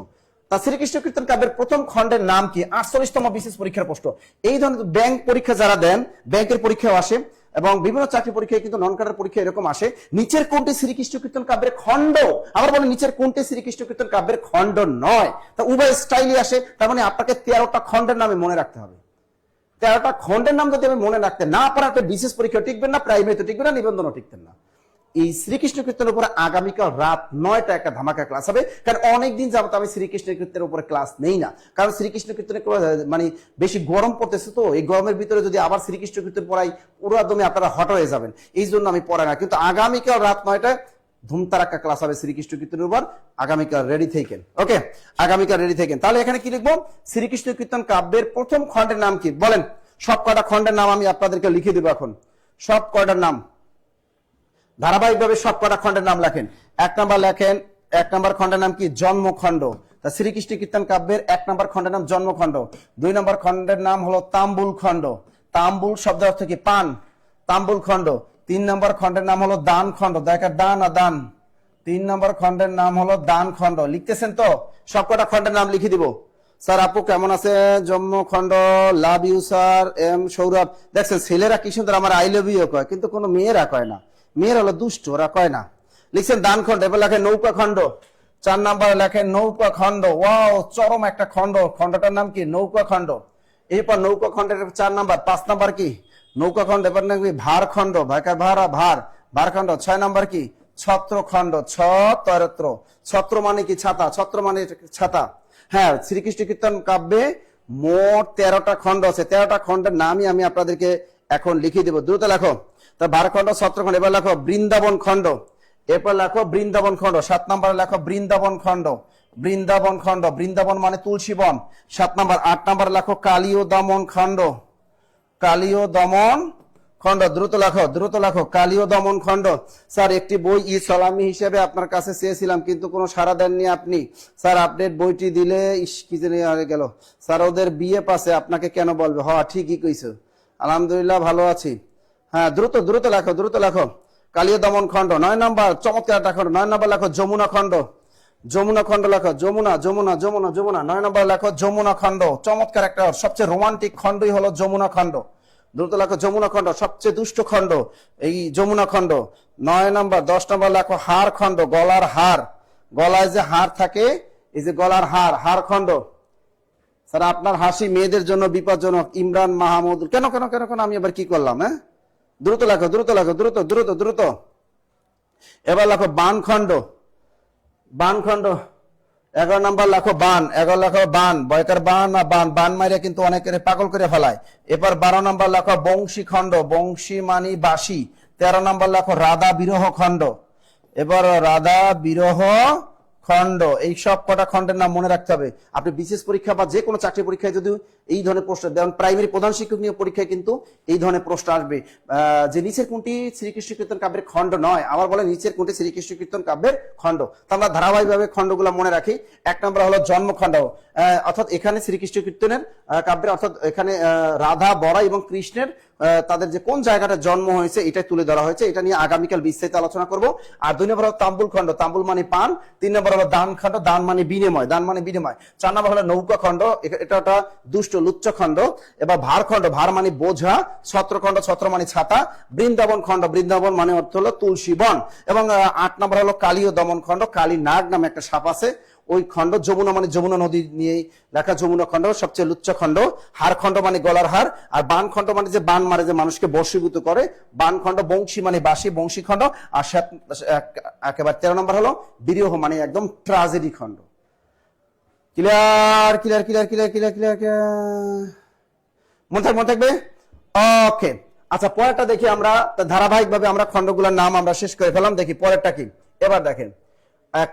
তা শ্রীকৃষ্ণ কীর্তন কাব্যের প্রথম খণ্ডের নাম কি? 48তম বিশেষ পরীক্ষার প্রশ্ন। এই ধরনের ব্যাংক পরীক্ষা যারা দেন, ব্যাংকের পরীক্ষাও আসে এবং বিভিন্ন চাকরি পরীক্ষায় কিন্তু নন ক্যাডার পরীক্ষা এরকম আসে। নিচের কোনটি শ্রীকৃষ্ণ কীর্তন কাব্যের খণ্ড? আবার বলে নিচের কোনটি শ্রীকৃষ্ণ কীর্তন কাব্যের খণ্ড নয়? তা উভয় স্টাইলে আসে, তার মানে আপনাকে 13টা খণ্ডের নামে মনে রাখতে হবে। 13টা খণ্ডের নাম যদি আমি মনে রাখতে না পারা, একটা বিশেষ পরীক্ষা টিকবেন না, প্রাইমারিতে টিকবেন না, নিবন্ধনও টিকতেন না। এই শ্রীকৃষ্ণ কীর্তনের উপরে আগামীকাল রাত 9টা একটা ধামাকা ক্লাস হবে। কারণ অনেকদিন যাবত আমি শ্রীকৃষ্ণ কীর্তনের উপরে ক্লাস নেই না, কারণ শ্রীকৃষ্ণ কীর্তনের মানে বেশি গরম পড়তেছে, তো এই গরমের ভিতরে যদি আবার শ্রীকৃষ্ণ কীর্তন পড়াই, পুরো একদমই আপনারা হট হয়ে যাবেন, এই জন্য আমি পড়াই না। কিন্তু আগামীকাল রাত 9টায় ধুমতারাক্কা ক্লাস হবে শ্রীকৃষ্ণ কীর্তনের উপর। আগামীকাল রেডি থাকেন, ওকে? আগামীকাল রেডি থাকেন। তাহলে এখানে কি লিখবো? শ্রীকৃষ্ণ কীর্তন কাব্যের প্রথম খণ্ডের নাম কি? বলেন। সব কয়টা খণ্ডের নাম আমি আপনাদেরকে লিখে দেবো এখন, সব কয়টার নাম ধারাবাহিকভাবে সব কটা খণ্ডের নাম লেখেন। এক নম্বর খণ্ডের নাম কি? জন্মখণ্ড। তা শ্রীকৃষ্ণ কীর্তন কাব্যের 1 নম্বর খণ্ডের নাম জন্মখণ্ড। 2 নম্বর খণ্ডের নাম হলো তাম্বুল খণ্ড, তাম্বুল শব্দ অর্থ কি? পান, তাম্বুল খণ্ড। 3 নম্বর খণ্ডের নাম হলো দান খণ্ড, দেখা দান আর দান। 3 নম্বর খণ্ডের নাম হলো দান খণ্ড। লিখতেছেন তো? সব কটা খণ্ডের নাম লিখে দিব। স্যার আপু কেমন আছে? জন্মখণ্ড, লাভ ইউ স্যার, এম সৌরভ। দেখছেন ছেলেরা কি সুন্দর আমার আই লাভ ইউ কয়, কিন্তু কোনো মেয়েরা কয় না, মেয়ের হলো দুষ্ট, ওরা কয় না। লিখছেন দান খণ্ড। এবার লেখেন নৌকা খণ্ড। 4 নম্বরে লেখেন নৌকা খণ্ড। ওয়াও, চরম একটা খণ্ড, খণ্ডটার নাম কি? নৌকা খণ্ড। এরপর নৌকা খণ্ডের 4 নাম্বার। 5 নাম্বার কি নৌকা খণ্ড, এবার নাকি ভার খণ্ড, ভাইকার ভার ভার ভার খণ্ড। 6 নাম্বার কি ছত্র খণ্ড, ছত্র, ছত্র মানে কি ছাতা, ছত্র মানে ছাতা। হ্যাঁ, শ্রীকৃষ্ণ কীর্তন কাব্যে মোট 13টা খণ্ড আছে। 13টা খণ্ডের নামই আমি আপনাদেরকে এখন লিখে দেবো, দ্রুত লেখো। তা ভারখণ্ড, ছত্রখণ্ড। এবার লেখো বৃন্দাবন খণ্ড, এরপর লেখো বৃন্দাবন খণ্ড। 7 নাম্বার লেখো বৃন্দাবন খণ্ড, বৃন্দাবন খণ্ড, বৃন্দাবন মানে তুলসী বন। 7 নাম্বার। 8 নাম্বার লেখো কালীয় দমন খণ্ড, কালীয় দমন খণ্ড। দ্রুত লেখো, দ্রুত লেখো, কালীয় দমন খণ্ড। স্যার একটি বই ই সালামি হিসেবে আপনার কাছে চেয়েছিলাম, কিন্তু কোনো সাড়া দেননি আপনি। স্যার আপডেট বইটি দিলে কি জানি হারে গেল। স্যার ওদের বিয়ে পাশে আপনাকে কেন বলবে? হ্যাঁ ঠিকই কইছো, আলহামদুলিল্লাহ ভালো আছি। হ্যাঁ দ্রুত দ্রুত লেখো, দ্রুত লেখো। কালীয় দমন খণ্ড। 9 নাম্বার চমৎকার একটা খণ্ড। 9 নাম্বার লেখো যমুনা খণ্ড, যমুনা খণ্ড লেখো। যমুনা যমুনা যমুনা যমুনা। 9 নাম্বার লেখো যমুনা খণ্ড। চমৎকার একটা, সবচেয়ে রোমান্টিক খণ্ডই হলো যমুনা খণ্ড। দ্রুত লেখো যমুনা খণ্ড, সবচেয়ে দুষ্ট খণ্ড এই যমুনা খণ্ড। 9 নাম্বার। 10 নাম্বার লেখো হার খণ্ড, গলার হার, গলায় যে হার থাকে, এই যে গলার হার, হার খণ্ড। স্যার আপনার হাসি মেয়েদের জন্য বিপজ্জনক। ইমরান মাহমুদ। কেন কেন কেন কেন আমি এবার কি করলাম? হ্যাঁ দ্রুত লেখো, দ্রুত লেখো, দ্রুত দ্রুত দ্রুত। এবার লেখো বান খণ্ড, বান খণ্ড। 11 নাম্বার লেখো বান, 11 লেখো বান, বয়কার বান না বান, বান মারিয়া কিন্তু অনেকের পাগল করে ফেলায়। এবার 12 নাম্বার লেখো বংশী খণ্ড, বংশী মানি বাসি। 13 নাম্বার লেখো রাধা বিরহ খণ্ড। এবার রাধা বিরহ খণ্ড। এই সব কটা খণ্ডের নাম মনে রাখতে হবে। আপনি বিশেষ পরীক্ষা বা যে কোনো চাকরি পরীক্ষায় যদি এই ধরনের প্রশ্ন দেন, প্রাইমারি প্রধান শিক্ষক নিয়োগ পরীক্ষায় কিন্তু এই ধরনের প্রশ্ন আসবে, যে নিচের কোনটি শ্রীকৃষ্ণ কীর্তন কাব্যের খণ্ড নয়। আবার বলে নিচের কোনটি শ্রীকৃষ্ণ কীর্তন কাব্যের খণ্ড। তো আমরা ধারাবাহিকভাবে খণ্ডগুলো মনে রাখি। 1 নম্বর হলো জন্মখণ্ড, অর্থাৎ এখানে শ্রীকৃষ্ণ কীর্তনের কাব্যের, অর্থাৎ এখানে রাধা বড়া এবং কৃষ্ণের তাদের যে কোন জায়গাটা জন্ম হয়েছে এটাই তুলে ধরা হয়েছে। এটা নিয়ে আগামীকাল বিস্তারিত আলোচনা করব। আর 2 নম্বর হলো তাম্বুল খণ্ড, তাম্বুল মানে পান। 3 নম্বর হলো দান খণ্ড, দান মানে বিনিময়, দান মানে বিনিময়। 4 নম্বর হলো নৌকা খণ্ড, এটা একটা দুষ্ট লুচ্চ খণ্ড। এবার ভার খণ্ড, ভার মানে বোঝা। ছত্র খণ্ড, ছত্র মানে ছাতা। বৃন্দাবন খণ্ড, বৃন্দাবন মানে অর্থ হলো তুলসী বন। এবং 8 নম্বর হলো কালীয় দমন খণ্ড, কালী নাগ নামে একটা সাপ আছে ওই খণ্ড। যমুনা মানে যমুনা নদী নিয়ে লেখা যমুনা খণ্ড, সবচেয়ে লুচ্চ খণ্ড। হার খণ্ড মানে গলার হার। আর বান খণ্ড মানে যে বান মারে, যে মানুষকে বশীভূত করে, বান খণ্ড। বংশী মানে বাঁশি, বংশী খণ্ড। আর একেবারে 13 নম্বর হলো বিরহ মানে একদম ট্রাজেডি খণ্ড। Clear clear clear clear clear clear মনে থাকবে? ওকে আচ্ছা, পরেরটা দেখি আমরা। ধারাবাহিক ভাবে আমরা খণ্ডগুলোর নাম আমরা শেষ করে ফেলাম। দেখি পরেরটা কি। এবার দেখেন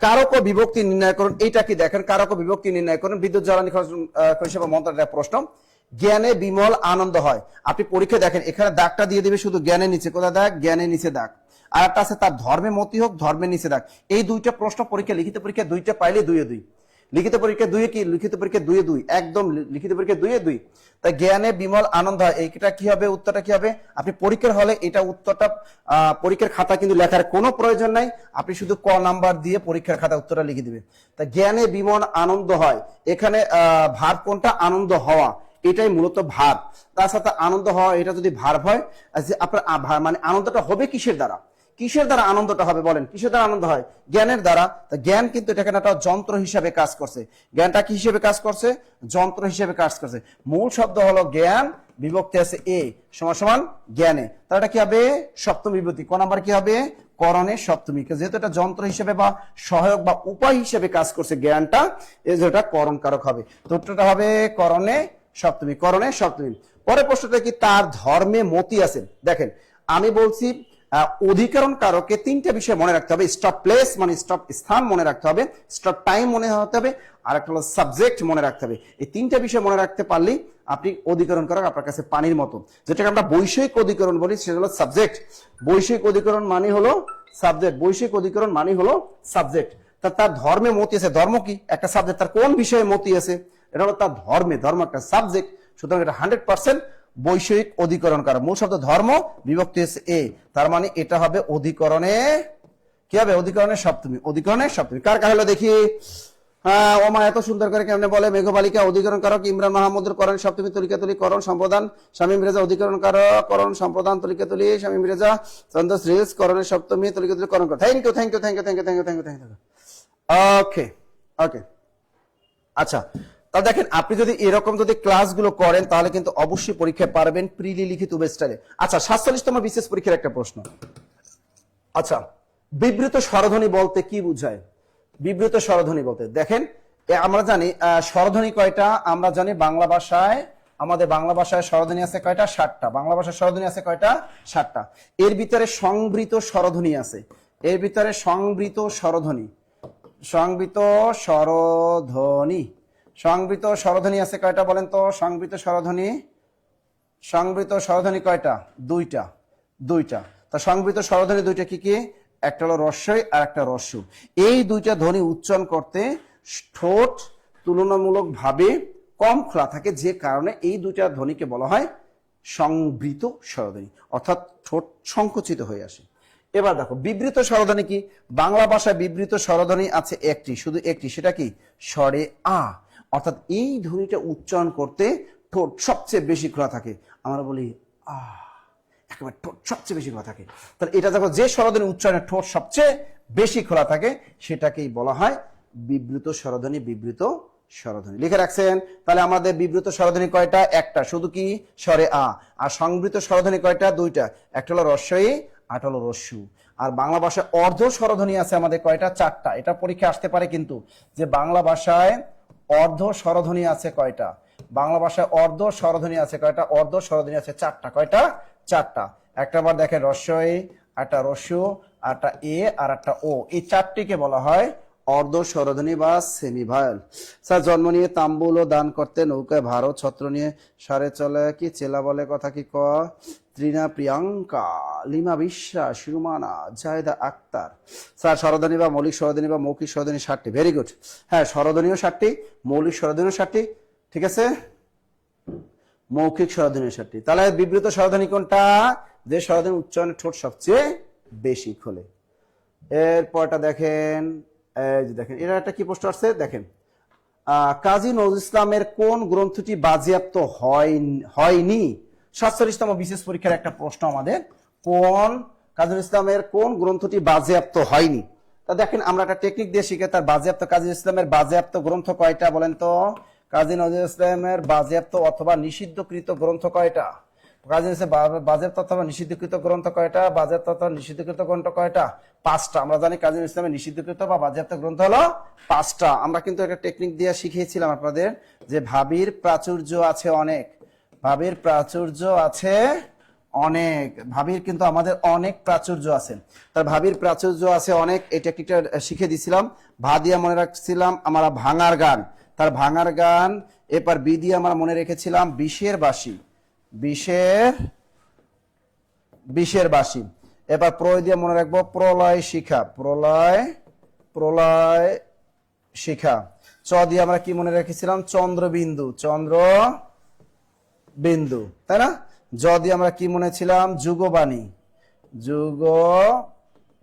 কারক ও বিভক্তি নির্ণয় করুন। এইটা কি দেখেন, কারক ও বিভক্তি নির্ণয় করুন। বিদ্যুৎ জ্বালানি সেবা মন্ত্রণালয়ের প্রশ্ন। জ্ঞানে বিমল আনন্দ হয়। আপনি পরীক্ষা দেখেন, এখানে দাগটা দিয়ে দিবে শুধু জ্ঞানের নিচে। কোথায় দাগ? জ্ঞানের নিচে দাগ। আর একটা আছে তার ধর্মে মতি হোক, ধর্মের নিচে দাগ। এই দুইটা প্রশ্ন পরীক্ষা, লিখিত পরীক্ষা দুইটা পাইলে 2-2। লিখিত পরীক্ষা 2 কি? লিখিত পরীক্ষা 2-2 একদম। লিখিত পরীক্ষা 2-2। তাই জ্ঞানে বিমল আনন্দ হয়, এইটা কি হবে? উত্তরটা কি হবে? আপনি পরীক্ষার হলে এটা উত্তরটা পরীক্ষার খাতা কিন্তু লেখার কোনো প্রয়োজন নাই। আপনি শুধু ক নাম্বার দিয়ে পরীক্ষার খাতা উত্তরটা লিখে দিবেন। তাই জ্ঞানে বিমল আনন্দ হয়, এখানে ভার্ব কোনটা? আনন্দ হওয়া, এটাই মূলত ভার্ব। তার সাথে আনন্দ হওয়া, এটা যদি ভার্ব হয়, আপনার মানে আনন্দটা হবে কিসের দ্বারা? কিসের দ্বারা আনন্দটা হবে বলেন? কিসের দ্বারা আনন্দ হয়? জ্ঞানের দ্বারা। জ্ঞান কিন্তু এটা একটা যন্ত্র হিসাবে কাজ করছে। জ্ঞানটা কি হিসেবে কাজ করছে? যন্ত্র হিসেবে কাজ করছে। মূল শব্দ হলো জ্ঞান, বিভক্তি আছে এ সমান সমান জ্ঞানে। তাহলে এটা কি হবে? সপ্তমী বিভক্তি। ক নাম্বার কি হবে? করণের সপ্তমী। যেহেতু এটা যন্ত্র হিসেবে বা সহায়ক বা উপায় হিসেবে কাজ করছে জ্ঞানটা, এই যে এটা করণ কারক হবে। তো উত্তরটা হবে করণে সপ্তমী, করণে সপ্তমী। পরের প্রশ্নটা কি? তার ধর্মে মতি আছে। দেখেন আমি বলছি অধিকরণ কারকে 3টা বিষয় মনে রাখতে হবে। স্টপ প্লেস মানে স্টপ স্থান মনে রাখতে হবে, স্টপ টাইম মনে হতে হবে, আর একটা হলো সাবজেক্ট মনে রাখতে হবে। এই 3টা বিষয় মনে রাখতে পারলেই আপনি অধিকরণ কারক আপনার কাছে পানির মতো। যেটাকে আমরা বৈষয়িক অধিকরণ বলি সেটা হলো সাবজেক্ট। বৈষয়িক অধিকরণ মানে হলো সাবজেক্ট, বৈষয়িক অধিকরণ মানে হলো সাবজেক্ট। তার ধর্মে মতি আছে। ধর্ম কি? একটা সাবজেক্ট। তার কোন বিষয়ে মতি আছে? এটা হলো তার ধর্মে। ধর্ম একটা সাবজেক্ট, সুতরাং এটা 100% বৈষয়িক অধিকরণ কারক। মূল শব্দ ধর্ম, বিভক্তি হচ্ছে এ, তার মানে এটা হবে অধিকরণে কি হবে? অধিকরণের সপ্তমী, অধিকরণের সপ্তমী। কার কার হলো দেখি? ওমা এত সুন্দর করে কেমনে বলে? মেঘবালিকা অধিকরণ কারক, ইমরান মাহমুদের করণ সপ্তমী, তলিকা তুলি করণ সম্প্রদান, শামীম রেজা অধিকরণ কারক, করণ সম্প্রদান, তলিকা তুলি, শামীম রেজা চন্দ্র শ্রীজ করণের সপ্তমী, তলিকা তুলি করণ। Thank you thank you thank you thank you thank you thank you thank you. Okay okay আচ্ছা, তা দেখেন আপনি যদি এরকম যদি ক্লাসগুলো করেন তাহলে কিন্তু অবশ্যই পরীক্ষায় পারবেন প্রিলি লিখিত স্টাইলে। আচ্ছা 47তম বিশেষ পরীক্ষার একটা প্রশ্ন। আচ্ছা বিবৃত স্বরধ্বনি বলতে কি বোঝায়? বিবৃত স্বরধ্বনি বলতে দেখেন আমরা জানি স্বরধ্বনি কয়টা, আমরা জানি বাংলা ভাষায় আমাদের বাংলা ভাষায় স্বরধ্বনি আছে কয়টা? 7টা। বাংলা ভাষায় স্বরধ্বনি আছে কয়টা? 7টা। এর ভিতরে সংবৃত স্বরধ্বনি আছে, এর ভিতরে সংবৃত স্বরধ্বনি, সংবৃত স্বরধ্বনি, সংবৃত স্বরধ্বনি আছে কয়টা বলেন তো? সংবৃত স্বরধ্বনি, সংবৃত স্বরধ্বনি কয়টা? 2টা, 2টা। তা সংবৃত স্বরধ্বনি 2টা কি কি? একটা হলো রস্বই আর একটা রস্যু। এই 2টা ধ্বনি উচ্চারণ করতে ঠোঁট তুলনামূলকভাবে কম খোলা থাকে, যে কারণে এই 2টা ধ্বনিকে বলা হয় সংবৃত স্বরধ্বনি, অর্থাৎ ঠোঁট সংকুচিত হয়ে আসে। এবার দেখো বিবৃত স্বরধ্বনি কি? বাংলা ভাষায় বিবৃত স্বরধ্বনি আছে একটি, শুধু একটি, সেটা কি? স্বরে আ। অর্থাৎ এই ধ্বনিটা উচ্চারণ করতে ঠোঁট সবচেয়ে বেশি খোলা থাকে। আমরা বলি আ, একেবারে ঠোঁট সবচেয়ে বেশি খোলা থাকে। তাহলে এটা দেখো যে স্বরধ্বনি উচ্চারণে ঠোঁট সবচেয়ে বেশি খোলা থাকে সেটাকেই বলা হয় বিবৃত স্বরধ্বনি। বিবৃত স্বরধ্বনি লিখে রাখছেন? তাহলে আমাদের বিবৃত স্বরধ্বনি কয়টা? একটা, শুধু কি? স্বরে আ। আর সংবৃত স্বরধ্বনি কয়টা? 2টা, একটা হলো রস্বই আর একটা হলো রস্যু। আর বাংলা ভাষায় অর্ধ স্বরধ্বনি আছে আমাদের কয়টা? 4টা। এটা পরীক্ষা আসতে পারে কিন্তু, যে বাংলা ভাষায় অর্ধ স্বরধ্বনি আছে কয়টা? বাংলা ভাষায় অর্ধ স্বরধ্বনি আছে কয়টা? অর্ধ স্বরধ্বনি আছে 4টা। কয়টা? 4টা। একটা বার দেখেন রস্বই, একটা রস্যু, একটা এ আর একটা ও, এই 4টিকে বলা হয় অর্ধ স্বরধ্বনি বা সেমিভায়াল। স্যার জন্ম নিয়ে তাম্বুল ও দান করতে, নৌকায় ভারত ছত্র নিয়ে সারে চলে কি? চেলা বলে কথা কি ক? ত্রিনা প্রিয়াঙ্কা, লিমা বিশ্বাস, রুমানা, জায়দা আক্তার। স্যার স্বরধ্বনি বা মৌলিক স্বরধ্বনি বা মৌখিক স্বরধ্বনি 7টি। Very good. হ্যাঁ স্বরধ্বনিও 7টি, মৌলিক স্বরধ্বনিও 7টি, ঠিক আছে, মৌখিক স্বরধ্বনি 7টি। তাহলে বিবৃত স্বরধ্বনি কোনটা? যে স্বরধ্বনি উচ্চারণে ঠোঁট সবচেয়ে বেশি খোলে। এরপরটা দেখেন, এই যে দেখেন এটা একটা কি প্রশ্ন আসছে দেখেন, কাজী নজরুল ইসলামের কোন গ্রন্থটি বাজেয়াপ্ত হয়নি? 47তম বিশেষ পরীক্ষার একটা প্রশ্ন আমাদের, কোন কাজী নজরুল ইসলামের কোন গ্রন্থটি বাজেয়াপ্ত হয়নি? তা দেখেন আমরা একটা টেকনিক দিয়ে শিখে তার বাজেয়াপ্ত, কাজী নজরুল ইসলামের বাজেয়াপ্ত গ্রন্থ কয়টা বলেন তো? কাজী নজরুল ইসলামের বাজেয়াপ্ত অথবা নিষিদ্ধকৃত গ্রন্থ কয়টা? কাজী নজরুল বাজেয়াপ্ত অথবা নিষিদ্ধকৃত গ্রন্থ কয়টা? বাজেয়াপ্ত অথবা নিষিদ্ধকৃত গ্রন্থ কয়টা? 5টা। আমরা জানি কাজী নজরুল ইসলামের নিষিদ্ধকৃত বা বাজেয়াপ্ত গ্রন্থ হলো 5টা। আমরা কিন্তু একটা টেকনিক দিয়ে শিখিয়েছিলাম আপনাদের, যে ভাবির প্রাচুর্য আছে অনেক, ভাবির প্রাচুর্য আছে অনেক, ভাবির কিন্তু আমাদের অনেক প্রাচুর্য আছে। তার ভাবির প্রাচুর্য আছে অনেক, এই টেকনিকটা শিখে দিয়েছিলাম। ভা দিয়ে মনে রাখছিলাম আমরা ভাঙার গান, তার ভাঙার গান। এরপর বি দিয়ে আমরা মনে রেখেছিলাম বিষের বাসি, বিষের বাসি। এবার প্রয় দিয়ে মনে রাখবো প্রলয় শিখা, প্রলয় শিখা। চ দিয়ে আমরা কি মনে রেখেছিলাম? চন্দ্রবিন্দু, চন্দ্রবিন্দু, তাই না? জ দিয়ে আমরা কি মনে ছিলাম? যুগবাণী, যুগবাণী।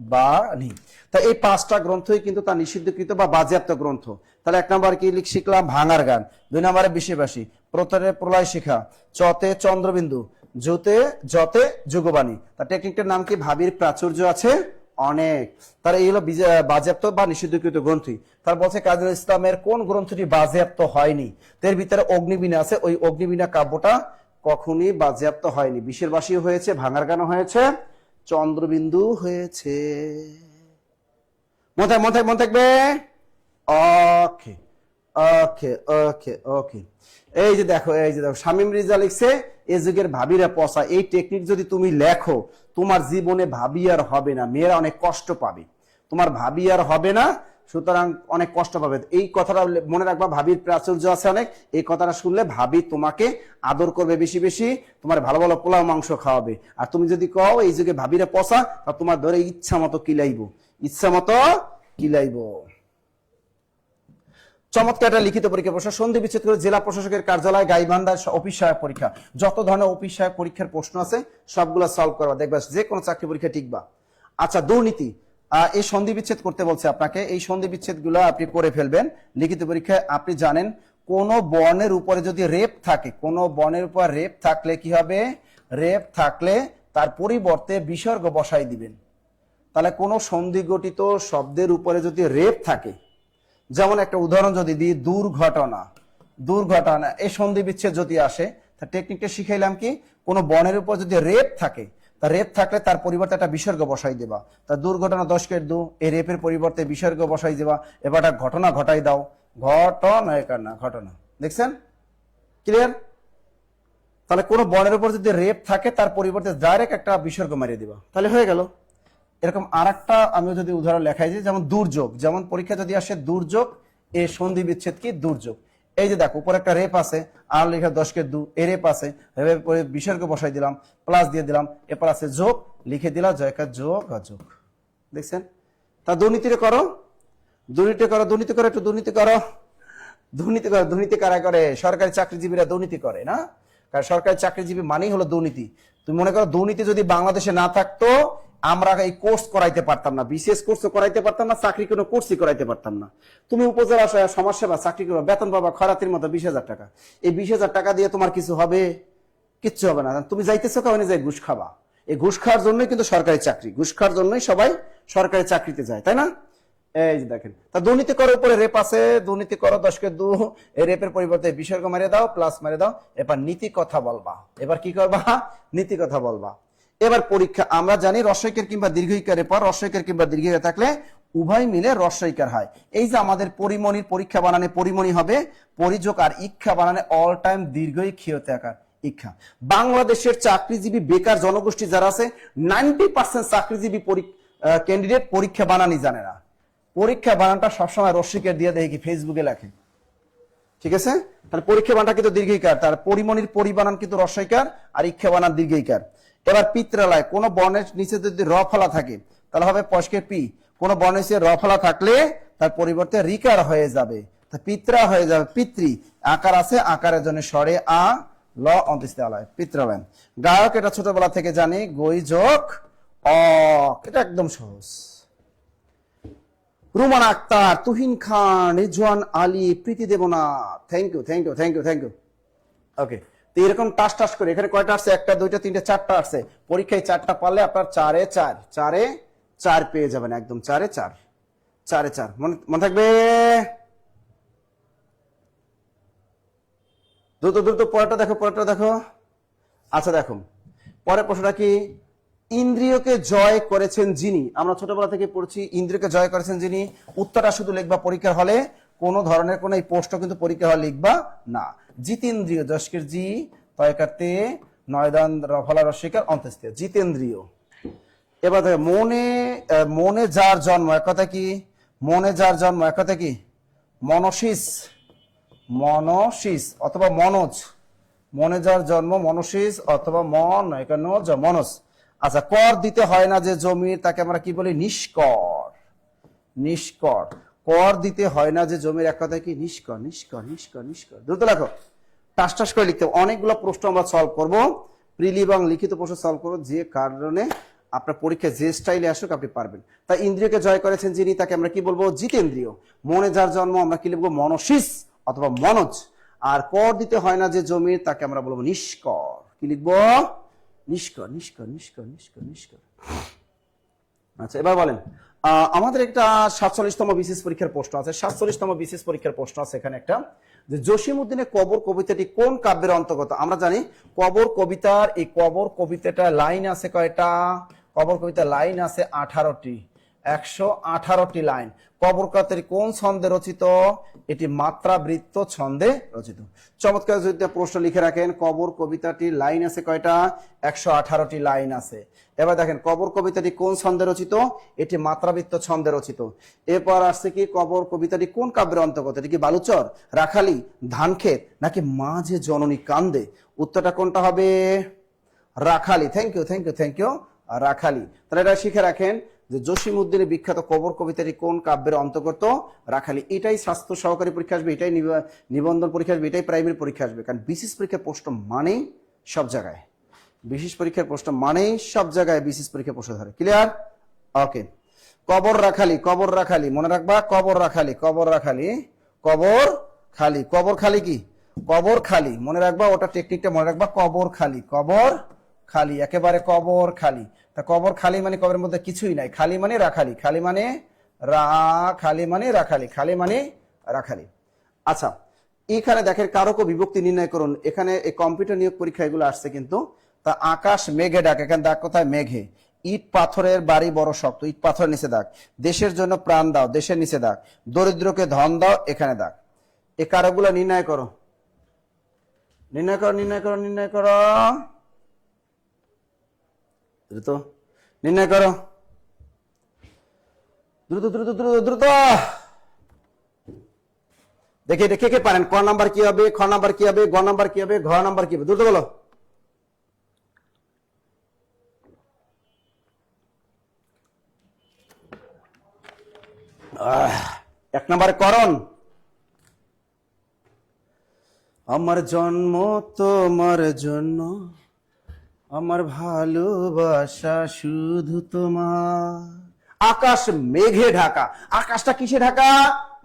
তা এই 5টা গ্রন্থই কিন্তু তার নিষিদ্ধকৃত বা বাজেয়াপ্ত গ্রন্থ। তাহলে 1 নম্বর কি শিখলাম? ভাঙার গান। 2 নম্বরে বিষেবাসী, প্রথমে প্রলয় শিখা, চতে চন্দ্রবিন্দু, জতে যুগবাণী। তার টেকনিকটার নাম কি? ভাবির প্রাচুর্য আছে অনেক। তার এই হলো বাজেয়াপ্ত বা নিষিদ্ধকৃত গ্রন্থই। তার বলছে কাজী নজরুল ইসলামের কোন গ্রন্থটি বাজেয়াপ্ত হয়নি? এর ভিতরে অগ্নিবীণা আছে, ওই অগ্নিবীণা কাব্যটা কখনই বাজেয়াপ্ত হয়নি। বিষের বাসী হয়েছে, ভাঙার গানও হয়েছে, চন্দ্রবিন্দু হয়েছে। মনে থাকবে। ওকে ওকে ওকে ওকে। এই যে দেখো শামীম রিজা লিখছে এ যুগের ভাবিরা পচা। এই টেকনিক যদি তুমি লেখো তোমার জীবনে ভাবি আর হবে না, মেয়েরা অনেক কষ্ট পাবে, তোমার ভাবি আর হবে না, সুতরাং অনেক কষ্ট পাবে। এই কথাটা মনে রাখবা, ভাবির প্রাচুর্য আছে অনেক। এই কথাটা শুনলে ভাবি তোমাকে আদর করবে বেশি বেশি, তোমার ভালো ভালো পোলাও মাংস খাওয়াবে। আর তুমি যদি কও এই যুগে ভাবিরা পচা, তা তোমার ধরে ইচ্ছা মতো কিলাইবো, ইচ্ছা মতো কিলাইবো। চমৎকার একটা লিখিত পরীক্ষা প্রশ্ন। সন্ধি বিচ্ছেদ করে জেলা প্রশাসকের কার্যালয় গাইবান্ধার অফিস সহায়ক পরীক্ষা। যত ধরনের অফিস সহায়ক পরীক্ষার প্রশ্ন আছে সবগুলা সলভ করবা, দেখবা যে কোনো চাকরি পরীক্ষা টিকবা। আচ্ছা দুর্নীতি, এই সন্ধি বিচ্ছেদ করতে বলছে আপনাকে, এই সন্ধি বিচ্ছেদ গুলো আপনি করে ফেলবেন লিখিত পরীক্ষায়। আপনি জানেন কোন বর্ণের উপরে যদি রেপ থাকে, কোন বর্ণের উপর রেপ থাকলে কি হবে? রেপ থাকলে তার পরিবর্তে বিসর্গ বসাই দিবেন। তাহলে কোন সন্ধি গঠিত শব্দের উপরে যদি রেপ থাকে, যেমন একটা উদাহরণ যদি দিই, দুর্ঘটনা, দুর্ঘটনা, এই সন্ধি বিচ্ছেদ যদি আসে, তা টেকনিকটা শিখাইলাম কি, কোন বর্ণের উপর যদি রেপ থাকে, তা রেপ থাকলে তার পরিবর্তে একটা বিসর্গ বসাই দেবা। তা দুর্ঘটনা দশকের দু, এই রেপের পরিবর্তে বিসর্গ বসাই দেবা। এবার একটা ঘটনা ঘটাই দাও, ঘটনা ঘটনা। দেখছেন? ক্লিয়ার? তাহলে কোন বর্ণের উপর যদি রেপ থাকে তার পরিবর্তে ডাইরেক্ট একটা বিসর্গ মারিয়ে দিবা, তাহলে হয়ে গেল। এরকম আরেকটা আমি যদি উদাহরণ লেখাই যে, যেমন দুর্যোগ, যেমন পরীক্ষা যদি আসে দুর্যোগ এ সন্ধি বিচ্ছেদ কি দুর্যোগ। এই যে দেখো উপরে একটা রেপ আছে, আর লেখা দশকের দু, এ রেপ আছে, বিসর্গ বসাই দিলাম, প্লাস দিয়ে দিলাম, এরপর আছে যোগ, লিখে দিলাম জয়কার যোগ অযোগ। দেখছেন? তা দুর্নীতিরে করো, দুর্নীতি করো, দুর্নীতি করো, একটু দুর্নীতি করো, দুর্নীতি করো। দুর্নীতি কারা করে? সরকারি চাকরিজীবীরা দুর্নীতি করে না? কারণ সরকারি চাকরিজীবী মানেই হলো দুর্নীতি। তুমি মনে করো দুর্নীতি যদি বাংলাদেশে না থাকতো, আমরা এই কোর্স করাইতে পারতাম না, বিশেষ কোর্স করাইতে পারতাম না, চাকরি কোনো কোর্সই করাইতে পারতাম না। তুমি উপজেলা সমাজসেবা চাকরি করো, বেতন পাবা খরাতির মতো 20,000 টাকা। এই 20,000 টাকা দিয়ে তোমার কিছু হবে? কিচ্ছু হবে না। তুমি যাইতেছো কারণে যাই ঘুষ খাবা। এই ঘুষ খাওয়ার জন্যই কিন্তু সরকারি চাকরি, ঘুষ খাওয়ার জন্যই সবাই সরকারি চাকরিতে যায়, তাই না? এই যে দেখেন, তা দুর্নীতি করার উপরে রেপ আছে, দুর্নীতি করো দশকের দু, এই রেপের পরিবর্তে বিসর্গ মেরে দাও, প্লাস মেরে দাও। এবার নীতি কথা বলবা। এবার কি করবা? নীতি কথা বলবা। এবার পরীক্ষা আমরা জানি রস্বইকার কিংবা দীর্ঘইকারের পর রস্বইকার কিংবা দীর্ঘইকার থাকলে উভয় মিলে রস্বইকার হয়। এই যে আমাদের পরিমণির পরীক্ষা বানানে পরিমণি হবে, পরিযোগ আর ইচ্ছা বানানে অল টাইম দীর্ঘই ক্ষীয়তে আকার ইচ্ছা। বাংলাদেশের চাকরিজীবী বেকার জনগোষ্ঠী যারা আছে, 90% চাকরিজীবী ক্যান্ডিডেট পরীক্ষা বানানি জানে না। পরীক্ষা বানানটা সবসময় রস্বইকার দিয়ে দেখি ফেসবুকে লেখে, ঠিক আছে? তাহলে পরীক্ষা বানানটা কিন্তু দীর্ঘইকার, তার পরিমণির পরিবানান কিন্তু রস্বইকার আর ইচ্ছা বানান দীর্ঘইকার। এবার পিত্রালয়, কোন বর্ণের নিচে যদি র ফলা থাকে তাহলে হবে পশকে পি। কোন বর্ণের নিচে র ফলা থাকলে তার পরিবর্তে রিকার হয়ে যাবে, তা পিত্রা হয়ে যাবে পিতৃ। আকার আছে, আকারের জন্য স্বরে আ ল অন্ত্যেষ্টালয়, পিত্রালয়। গায়ক, এটা ছোটবেলা থেকে জানি, গই যোগ অ, এটা একদম সহজ। Ruman Akter, Tuhin Khan, Rizwan Ali, Priti Debnath, thank you thank you thank you thank you. Okay, তো এরকম টাস টাস করে এখানে কয়টা আসছে? একটা, দুইটা, তিনটা, চারটা আসছে। পরীক্ষায় চারটা পারলে আপনার 4-এ-4 পেয়ে যাবেন, একদম 4-এ-4 4-এ-4 মনে থাকবে। দ্রুত দ্রুত পরেরটা দেখো, পরেরটা দেখো। আচ্ছা দেখো, পরের প্রশ্নটা কি? ইন্দ্রিয়কে জয় করেছেন যিনি, আমরা ছোটবেলা থেকে পড়ছি ইন্দ্রিয়কে জয় করেছেন যিনি। উত্তরটা শুধু লিখবা পরীক্ষার হলে, কোন ধরনের কোন এই পোস্ট কিন্তু পরীক্ষা হলে লিখবা না। জিতেন্দ্রিয়, দশকের জি, তয়কারতে, নয়দান রফলা রস্বইকার অন্ত্যেষ্টিয়, জিতেন্দ্রিয়। এবার দেখো, মনে যার জন্ম, এক কথা কি? মনে যার জন্ম, এক কথা কি? মনশিস, মনশিস অথবা মনোজ। মনে যার জন্ম মনশিস অথবা মনস। আচ্ছা, কর দিতে হয় না যে জমির, তাকে আমরা কি বলি? নিষ্কর। নিষ্কর, কর দিতে হয় না যে জমির, এক কথায় কি? নিষ্কর নিষ্কর নিষ্কর নিষ্কর। দ্রুত লেখো, টাস টাস করে লিখতে। অনেকগুলো প্রশ্ন আমরা সলভ করব, প্রিলি এবং লিখিত প্রশ্ন সলভ করবো, যে কারণে আপনার পরীক্ষায় যে স্টাইলে আসুক আপনি পারবেন। তাই ইন্দ্রিয়কে জয় করেছেন যিনি, তাকে আমরা কি বলবো? জিতেন্দ্রিয়। মনে যার জন্ম আমরা কি লিখবো? মনশিস অথবা মনোজ। আর কর দিতে হয় না যে জমির, তাকে আমরা বলবো নিষ্কর। কি লিখবো? নিষ্কর নিষ্কর নিষ্কর নিষ্কর নিষ্কর। আচ্ছা, এবার বলেন, আমাদের একটা 47তম বিশেষ পরীক্ষার প্রশ্ন আছে। 47তম বিশেষ পরীক্ষার প্রশ্ন আছে এখানে একটা, যে জসিমউদ্দিনের কবর কবিতাটি কোন কাব্যের অন্তর্গত? আমরা জানি কবর কবিতার, এই কবর কবিতাটা লাইন আছে কয়টা? কবর কবিতা লাইন আছে 18টি, 118টি লাইন। কবর কবিতাটি কোন ছন্দে রচিত? এটি মাত্রাবৃত্ত ছন্দে রচিত। চমৎকার যদি প্রশ্ন লিখে রাখেন, কবর কবিতাটি লাইন আছে কয়টা? 118টি লাইন আছে। এবার দেখেন, কবর কবিতাটি কোন ছন্দে রচিত? এটি মাত্রাবৃত্ত ছন্দে রচিত। এরপর আসছে কি, কবর কবিতাটি কোন কাব্যের অন্তর্গত? এটি কি বালুচর, রাখালি, ধানক্ষেত নাকি মা যে জননী কান্দে? উত্তরটা কোনটা হবে? রাখালি। Thank you thank you thank you, রাখালি। তাহলে এটা শিখে রাখেন যে জসিমউদ্দিনের বিখ্যাত কবর কবিতাটি কোন কাব্যের অন্তর্গত? রাখালি। এটাই স্বাস্থ্য সহকারী পরীক্ষা আসবে, এটাই নিবন্ধন পরীক্ষা আসবে, এটাই প্রাইমারি পরীক্ষা আসবে। কারণ বিশেষ পরীক্ষার প্রশ্ন মানেই সব জায়গায়, বিশেষ পরীক্ষার প্রশ্ন মানেই সব জায়গায় বিশেষ পরীক্ষার প্রশ্ন ধরে। ক্লিয়ার? ওকে, কবর রাখালি, কবর রাখালি মনে রাখবা, কবর রাখালি, কবর রাখালি, কবর খালি। কবর খালি কি? কবর খালি মনে রাখবা, ওটা টেকনিকটা মনে রাখবা। কবর খালি, কবর খালি, একেবারে কবর খালি। তা কবর খালি মানে কবরের মধ্যে কিছুই নাই, খালি মানে রাখালি, খালি মানে খালি মানে রাখালি, খালি মানে রাখালি। আচ্ছা, এখানে দেখেন কারক ও বিভক্তি নির্ণয় করুন, এখানে এই কম্পিউটার নিয়োগ পরীক্ষা এগুলো আসছে কিন্তু। তা আকাশ মেঘে ডাক, এখানে দাগ কোথায়? মেঘে। ইট পাথরের বাড়ি বড় শক্ত, ইট পাথরের নিচে দাগ। দেশের জন্য প্রাণ দাও, দেশের নিচে দাগ। দরিদ্রকে ধন দাও, এখানে দাগ। এই কারকগুলো নির্ণয় করো, নির্ণয় করো, নির্ণয় করো, নির্ণয় করো, দ্রুত নির্ণয় করো, দ্রুত দ্রুত দ্রুত দ্রুত। দেখে কে কে পারেন? ক নাম্বার কি হবে, খ নাম্বার কি হবে, গ নাম্বার কি হবে, ঘ নাম্বার কি হবে? দ্রুত বলো। এক নম্বরে করণ। আমার জন্ম তোমার জন্য, আমার ভালোবাসা শুধু তোমার। আকাশ মেঘে ঢাকা, আকাশটা কিসে ঢাকা?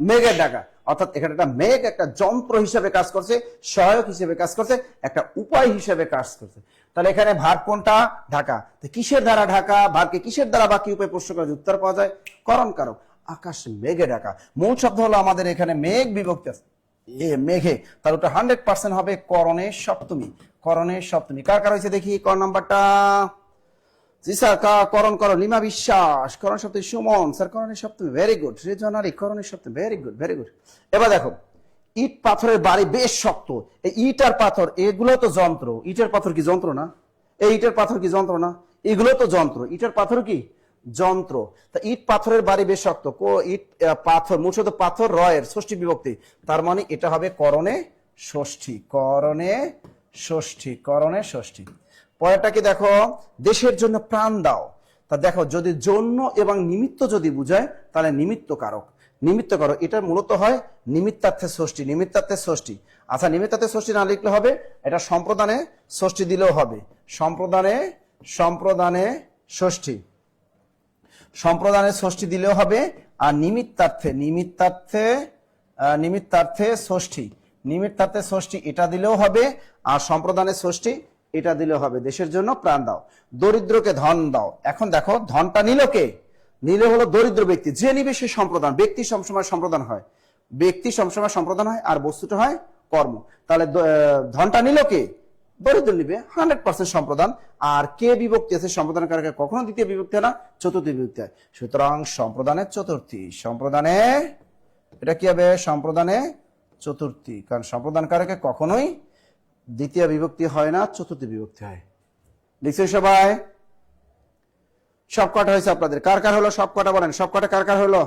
মেঘে ঢাকা। অর্থাৎ এখানে একটা মেঘ একটা যন্ত্র হিসেবে কাজ করছে, সহায়ক হিসেবে কাজ করছে, একটা উপায় হিসেবে কাজ করছে। তাহলে এখানে ভার্ব কোনটা? ঢাকা। তো কিসের দ্বারা ঢাকা? ভার্বকে কিসের দ্বারা বা কি উপায় প্রশ্ন করে উত্তর পাওয়া যায়? করণ কারক। আকাশ মেঘে ঢাকা, মূল শব্দ হলো আমাদের এখানে মেঘ বিভক্তি আছে মেঘে, তার ওটা 100% হবে করণের সপ্তমী। করণের সপ্তমী কার কার হয়েছে দেখি? ক নাম্বারটা জি স্যার, করণ করো, লিমা বিশ্বাস। করণ সপ্তমী সুমন স্যার, করণের সপ্তমী, ভেরি গুড। রেজনারি করণের সপ্তমী, ভেরি গুড, ভেরি গুড। এবার দেখো, ইট পাথরের বাড়ি বেশ শক্ত। এই ইট আর পাথর এগুলো তো যন্ত্র। ইটের পাথর কি যন্ত্র না? এই ইটের পাথর কি যন্ত্র না? এগুলো তো যন্ত্র। ইটের পাথর কি যন্ত্র? তা ইট পাথরের বাড়ি বেশ শক্ত, ইট পাথর, মূল শব্দ পাথর, রয়ের ষষ্ঠী বিভক্তি, তার মানে এটা হবে করণে ষষ্ঠী। করণে ষষ্ঠী, করণে ষষ্ঠী। পরেরটা কি দেখো, দেশের জন্য প্রাণ দাও। তা দেখো, যদি জন্য এবং নিমিত্ত যদি বুঝায় তাহলে নিমিত্ত কারক। নিমিত্ত কারক এটা মূলত হয় নিমিত্তার্থে ষষ্ঠী, নিমিত্তার্থে ষষ্ঠী। আচ্ছা, নিমিত্তার্থে ষষ্ঠী না লিখলে হবে, এটা সম্প্রদানে ষষ্ঠী দিলেও হবে। সম্প্রদানে, সম্প্রদানে ষষ্ঠী, সম্প্রদানের ষষ্ঠী দিলেও হবে। আর নিমিত্তার্থে, নিমিত্তার্থে, নিমিত্তার্থে ষষ্ঠী, নিমিত্তার্থে ষষ্ঠী এটা দিলেও হবে। আর সম্প্রদানের ষষ্ঠী এটা দিলেও হবে। দেশের জন্য প্রাণ দাও, দরিদ্রকে ধন দাও। এখন দেখো, ধনটা নিল কে? নিলে হলো দরিদ্র ব্যক্তি। যে নিবে সে সম্প্রদান। ব্যক্তি সবসময় সম্প্রদান হয়, ব্যক্তি সবসময় সম্প্রদান হয়, আর বস্তুটা হয় কর্ম। তাহলে ধনটা নিল কে? দরিদ্র নিবে, 100% সম্প্রদান। আর কে বিভক্তি আছে সম্প্রদানের কারকে? কখনো দ্বিতীয় বিভক্তি হয় না, চতুর্থী বিভক্তি হয়। সুতরাং সম্প্রদানের চতুর্থী, সম্প্রদানে এটা কি হবে? সম্প্রদানে চতুর্থী, কারণ সম্প্রদান কারকে কখনোই দ্বিতীয় বিভক্তি হয় না, চতুর্থী বিভক্তি হয়। লিখছে সবাই? সব কটা হয়েছে আপনাদের? কার কার হলো সব কটা? বলেন সব কটা কার কার হলো?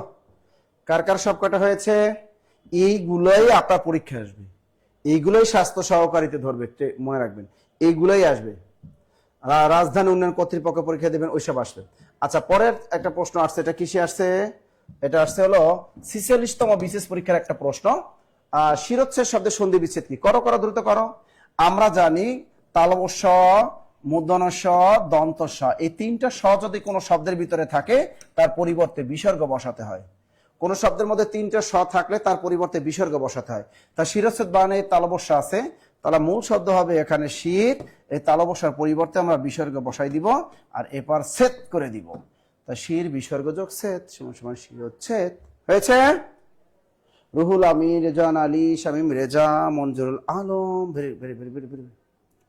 কার কার সব কটা হয়েছে? এইগুলোই আপনার পরীক্ষায় আসবে, এইগুলোই স্বাস্থ্য সহকারীতে ধরবে, মনে রাখবেন এইগুলোই আসবে। রাজধানী উন্নয়ন কর্তৃপক্ষ পরীক্ষা দেবেন, ওইসব আসবে। আচ্ছা, পরের একটা প্রশ্ন আসছে, এটা কিসে আসছে? এটা আসছে হলো 46তম বিশেষ পরীক্ষার একটা প্রশ্ন। শিরোচ্ছেদ শব্দের সন্ধি বিচ্ছেদ কি? করো করো, দ্রুত করো। আমরা জানি তালব্য স, মূর্ধন্য স, দন্ত স, এই তিনটা স যদি কোনো শব্দের ভিতরে থাকে তার পরিবর্তে বিসর্গ বসাতে হয়। কোন শব্দের মধ্যে তিনটা স থাকলে তার পরিবর্তে বিসর্গ বসাতে হয়। তা শিরচ্ছেদ বানানে তালব্য স আছে, তাহলে মূল শব্দ হবে এখানে শীত, এই তালব্য সর পরিবর্তে আমরা বিসর্গ বসাই দিব আর এপার ছেদ করে দিব। তা শির বিসর্গ যোগ ছেদ সমান সমান শিরচ্ছেদ হয়েছে। Ruhul Amin, Rezan Ali, Shamim Reza, Monjurul Alam, very very very very very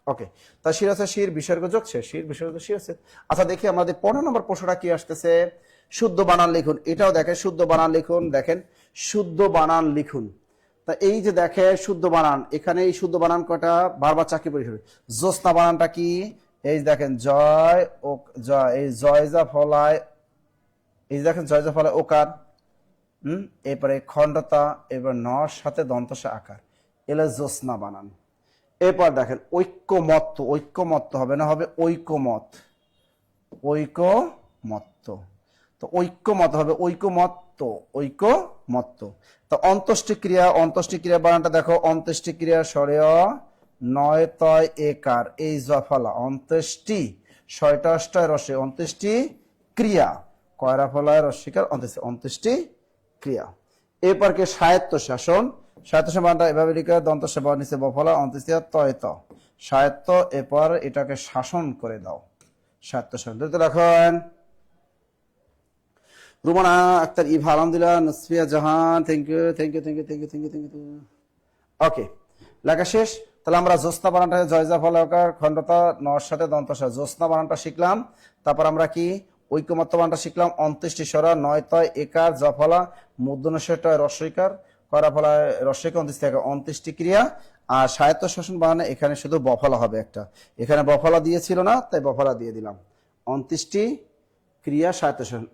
okay. তা শির আছে, শির বিসর্গ যোগ শেষ, শির বিসর্গ শির আছে। আচ্ছা, দেখি আমাদের 15 নম্বর প্রশ্নটা কি আসতেছে। শুদ্ধ বানান লিখুন। এটাও দেখেন শুদ্ধ বানান লিখুন, দেখেন শুদ্ধ বানান লিখুন। তা এই যে দেখে শুদ্ধ বানান, এখানে এই শুদ্ধ বানান কটা? বারবার চাকরি পরীক্ষা। জ্যোৎস্না বানানটা কি? এই দেখেন জয় ও জয়, এই জয় যা ফলায়, এই দেখেন জয় যা ফলায় ওকার, এরপরে খণ্ডতা, এবার নর সাথে দন্তসা আকার, এলো জ্যোৎস্না বানান। এরপর দেখেন ঐক্যমত্ত, ঐক্যমত্ত হবে না, হবে ঐক্যমত, ঐক্যমত্ত। তো ঐক্যমত হবে ঐক্যমত্ত, ঐক্যমত্ত। তো অন্ত্যেষ্টি ক্রিয়া, অন্ত্যেষ্টি ক্রিয়া বানানটা দেখো, অন্ত্যেষ্টি ক্রিয়া সরেয় নয় তয় একার, এই জফলা অন্ত্যেষ্টি, ছয়টা অষ্টয় রসে অন্ত্যেষ্টি ক্রিয়া, কয়রা ফলায় রসিকার অন্ত্যেষ্টি ক্রিয়া। এরপর কি সাহিত্য শাসন, সাহিত্য বানানটা এভাবে লিখে দন্ত সেবা নিচে বফলা অন্ত্যেষ্টি তয় ত, সাহিত্য, এরপর এটাকে শাসন করে দাও, সাহিত্য শাসন। রাখেন রুমানা আক্তার, ইভা, আলহামদুলিল্লাহ, Nasfia Jahan, thank you thank you thank you thank you thank you thank you. Okay, লেখা শেষ। তাহলে আমরা জ্যোৎস্না বানানটা জয়জা ফলাকার খণ্ডতা নর সাথে দন্তস জ্যোৎস্না বানানটা শিখলাম। তারপর আমরা কি ঐকমত্য বানানটা শিখলাম। অন্ত্যেষ্টি স্বরা নয় তয় একার জফলা মূর্ধন্যস্বরটা রস্বইকার করা ফলা রস্বইকার অন্ত্যেষ্টি একার অন্ত্যেষ্টি ক্রিয়া। আর সাহিত্য শাসন বানানে এখানে শুধু বফলা হবে একটা, এখানে বফলা দিয়েছিল না তাই বফলা দিয়ে দিলাম। অন্ত্যেষ্টি ক্রিয়া সাহিত্য শাসন।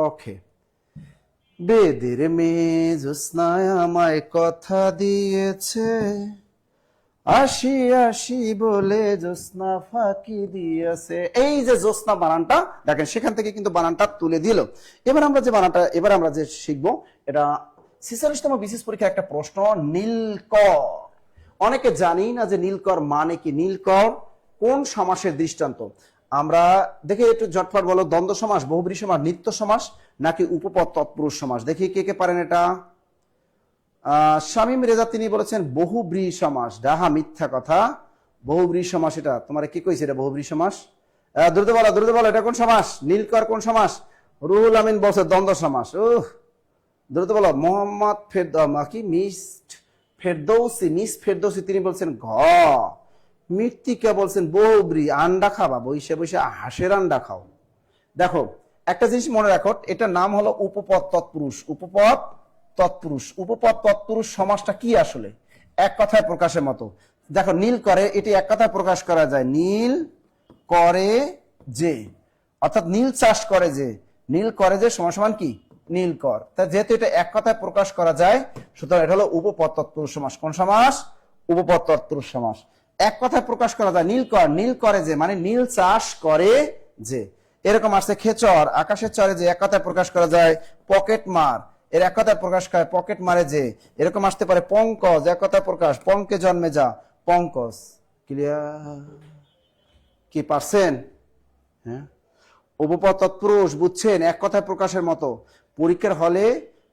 ওকে, বেদের মেয়ে জ্যোৎস্নায় আমায় কথা দিয়েছে, আসি আসি বলে জ্যোৎস্না ফাঁকি দিয়েছে। এই যে জ্যোৎস্না বানানটা দেখেন সেখান থেকে কিন্তু বানানটা তুলে দিল। এবার আমরা যে শিখবো এটা 46তম বিশেষ পরীক্ষার একটা প্রশ্ন, নীলকর। অনেকে জানি না যে নীলকর মানে কি। নীলকর কোন সমাসের দৃষ্টান্ত? আমরা দেখি একটু ঝটফট বলো, দ্বন্দ্ব সমাস, বহুব্রীহি সমাস, নিত্য সমাস নাকি উপপদ তৎপুরুষ সমাস? দেখি কে কে পারেন এটা। শামীম রেজা তিনি বলেছেন বহুব্রীহি সমাস। ডাহা মিথ্যা কথা, বহুব্রীহি সমাস এটা তোমার কি কইছে? এটা বহুব্রীহি সমাস। দ্রুত বলো এটা কোন সমাস? নীলকর কোন সমাস? রুহুল আমিন বলছে দ্বন্দ্ব সমাস। দ্রুত বলো। মোহাম্মদ মিস ফেরদৌসি তিনি বলছেন ঘ। মৃত্তিকা বলছেন বহুব্রীহি। আন্ডা খাবা, বসে বসে হাঁসের আন্ডা খাও। দেখো একটা জিনিস মনে রাখো, এটার নাম হলো উপপদ তৎপুরুষ। উপপদ তৎপুরুষ সমাসটা কি আসলে? এক কথায় প্রকাশের মতো। দেখো নীল করে, এটি এক কথায় প্রকাশ করা যায়, নীল করে যে, অর্থাৎ নীল চাষ করে যে, নীল করে যে সমান কি নীল কর। তা যেহেতু এটা এক কথায় প্রকাশ করা যায় সুতরাং এটা হলো উপপদ তৎপুরুষ সমাস। কোন সমাস? উপপদ তৎপুরুষ সমাস। এক কথায় প্রকাশ করা যায়, নীল করে যে মানে নীল চাষ করে যে। এরকম আসছে খেচর, আকাশের চরে যে, এক কথায় প্রকাশ করা যায় পকেট মার, এর এক কথায় প্রকাশ করে পকেট মারে যে। এরকম আসতে পারে পঙ্কজ, এক কথায় প্রকাশ পঙ্কে জন্মে যা, পঙ্কজ। ক্লিয়ার? কি পারছেন? হ্যাঁ, উপপদ তৎপুরুষ বুঝছেন? এক কথায় প্রকাশের মতো। পরীক্ষার হলে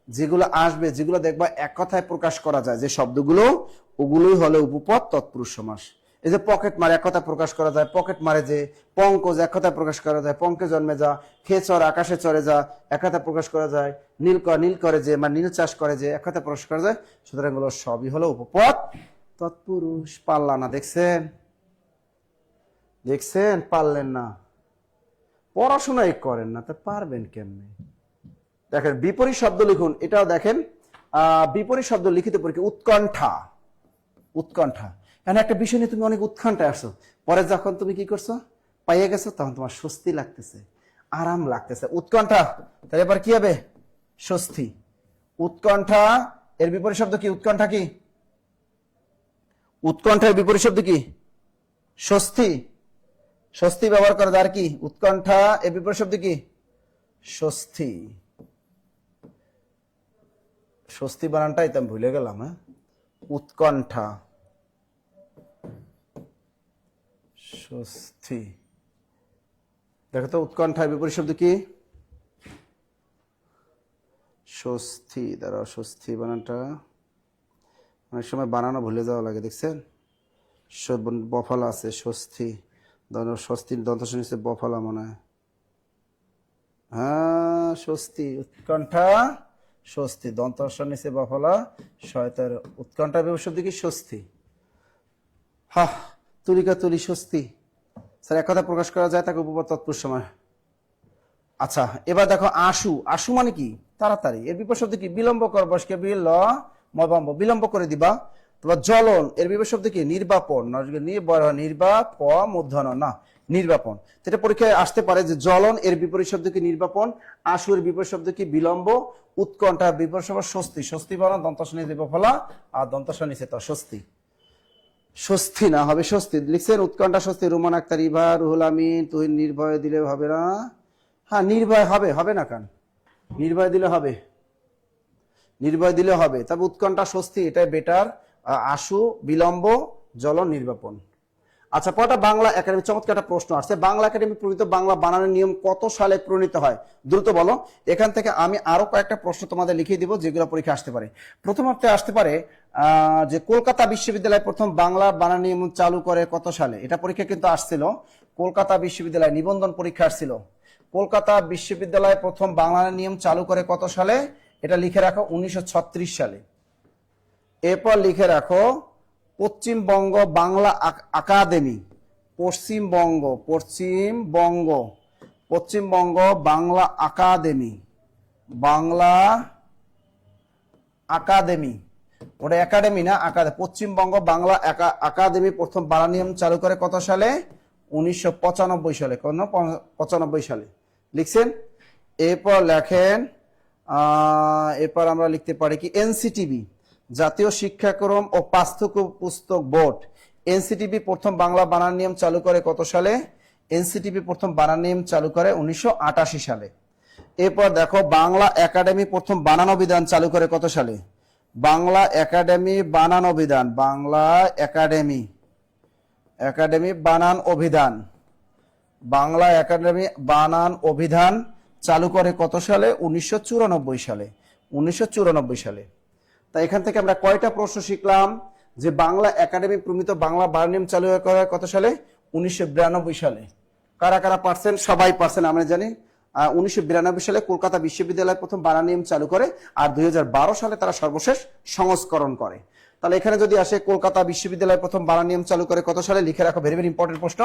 যেগুলো আসবে, যেগুলো দেখবা এক কথায় প্রকাশ করা যায় যে শব্দগুলো, ওগুলোই হলো উপপদ তৎপুরুষ সমাস। এই যে পকেট মারে এক কথায় প্রকাশ করা যায় পকেট মারে যে। পঙ্কজ এক কথায় প্রকাশ করা যায় পঙ্কে জন্মে যা। খেচর আকাশে চরে যা, এক কথায় প্রকাশ করা যায় নীল করে যে, মানে নীল চাষ করে যে, এক কথায় প্রকাশ করা যায়। সুতরাং এগুলো সবই হলো উপপদ তৎপুরুষ। পারলা না? দেখছেন পারলেন না, পড়াশোনাই করেন না, তা পারবেন কেমনে? দেখেন বিপরীত শব্দ লিখুন, এটাও দেখেন বিপরীত শব্দ লিখিত পরীক্ষা। উৎকণ্ঠা এখানে একটা বিষয় নিয়ে তুমি অনেক উৎকণ্ঠায় আসছো, পরে যখন তুমি কি করছো, পাইয়ে গেছো, তখন তোমার স্বস্তি লাগতেছে, আরাম লাগতেছে। উৎকণ্ঠা, তাহলে এবার কি হবে? স্বস্তি। উৎকণ্ঠা এর বিপরীত শব্দ কি? উৎকণ্ঠার বিপরীত শব্দ কি? স্বস্তি ব্যবহার করা যায়। আর কি? উৎকণ্ঠা এর বিপরীত শব্দ কি? স্বস্তি বানানটাই তো আমি ভুলে গেলাম। হ্যাঁ, উৎকণ্ঠা, স্বস্তি। দেখো তো উৎকণ্ঠার বিপরীত শব্দ কি? স্বস্তি। দাঁড়াও, স্বস্তি বানানটা অনেক সময় বানানো ভুলে যাওয়া লাগে, দেখছেন? বফলা আছে, স্বস্তি। স্বস্তির দন্তস নিচে বফলা মনে হয়। হ্যাঁ, স্বস্তি। উৎকণ্ঠা স্বস্তি, দন্তস নিচে বফলা, শয়তার। উৎকণ্ঠার বিপরীত শব্দ কি? স্বস্তি। হ্যাঁ, তুলিকা তুলি স্বস্তি। স্যার এক কথা প্রকাশ করা যায় তাকে উপপদ তৎপুরুষ সমাস। আচ্ছা, এবার দেখো আশু মানে কি? তাড়াতাড়ি। এর বিপরীত শব্দ কি? বিলম্ব কর, বসকে বিলম্ব করে দিবা। তোমার জ্বলন এর বিপরীত শব্দ কি? নির্বাপন। নির্বাপন। এটা পরীক্ষায় আসতে পারে যে জ্বলন এর বিপরীত শব্দ কি? নির্বাপন। আশু এর বিপরীত শব্দ কি? বিলম্ব। উৎকণ্ঠার বিপরীত শব্দ স্বস্তি বানান দন্তস নিচে ফলা আর দন্তস নিচে তো স্বস্তি না হবে স্বস্তি। লিখছেন উৎকণ্ঠা স্বস্তি। রুমান আক্তার, ইভা, রুহুল আমিন, তুহিন। নির্ভয় দিলে হবে না। হ্যাঁ, নির্ভয় হবে না কেন? নির্ভয় দিলে হবে। তবে উৎকণ্ঠা স্বস্তি এটাই বেটার। আশু বিলম্ব, জ্বলন নির্বাপন। আচ্ছা, পরটা বাংলা একাডেমি চমৎকার একটা প্রশ্ন আসছে। বাংলা একাডেমি প্রণীত বাংলা বানানের নিয়ম কত সালে প্রণীত হয়? দ্রুত বলো। এখান থেকে আমি আরো কয়েকটা প্রশ্ন তোমাদের লিখিয়ে দিব যেগুলো পরীক্ষা আসতে পারে। প্রথমার্থে আসতে পারে যে কলকাতা বিশ্ববিদ্যালয় প্রথম বাংলা বানান নিয়ম চালু করে কত সালে? এটা পরীক্ষা কিন্তু আসছিল। কলকাতা বিশ্ববিদ্যালয় নিবন্ধন পরীক্ষা আসছিল। কলকাতা বিশ্ববিদ্যালয় প্রথম বাংলা নিয়ম চালু করে কত সালে? এটা লিখে রাখো 1936 সালে। এরপর লিখে রাখো Paschimbanga Bangla academy, Paschimbanga Paschimbanga Paschimbanga Bangla academy, Bangla academy, ওটা একাডেমি না একাডেমি, পশ্চিমবঙ্গ বাংলা একাডেমি প্রথম বাংলা নিয়ম চালু করে কত সালে? 1995 সালে। কোন 95 সালে লিখছেন। এরপর লেখেন এরপর আমরা লিখতে পারি কি এনসিটিবি, জাতীয় শিক্ষাক্রম ও পাঠ্যপুস্তক বোর্ড, এনসিটিবি প্রথম বাংলা বানান নিয়ম চালু করে কত সালে? এনসিটিবি প্রথম বানান নিয়ম চালু করে 1988 সালে। এরপর দেখো বাংলা একাডেমি প্রথম বানান অভিধান চালু করে কত সালে? বাংলা একাডেমি বানান অভিধান, বাংলা একাডেমি একাডেমি বানান অভিধান, বাংলা একাডেমি বানান অভিধান চালু করে কত সালে? 1994 সালে। 1994 সালে। তাই এখান থেকে আমরা কয়টা প্রশ্ন শিখলাম? যে বাংলা একাডেমি প্রমিত বাংলা বানান নিয়ম চালু করে কত সালে? 1992 সালে। কারা কারা পারছেন? সবাই পারছেন আমরা জানি। 1992 সালে কলকাতা বিশ্ববিদ্যালয় প্রথম বানান নিয়ম চালু করে, আর 2012 সালে তারা সর্বশেষ সংস্করণ করে। তাহলে এখানে যদি আসে কলকাতা বিশ্ববিদ্যালয় প্রথম বানান নিয়ম চালু করে কত সালে, লিখে রাখো, ভেরি ভেরি ইম্পর্টেন্ট প্রশ্ন,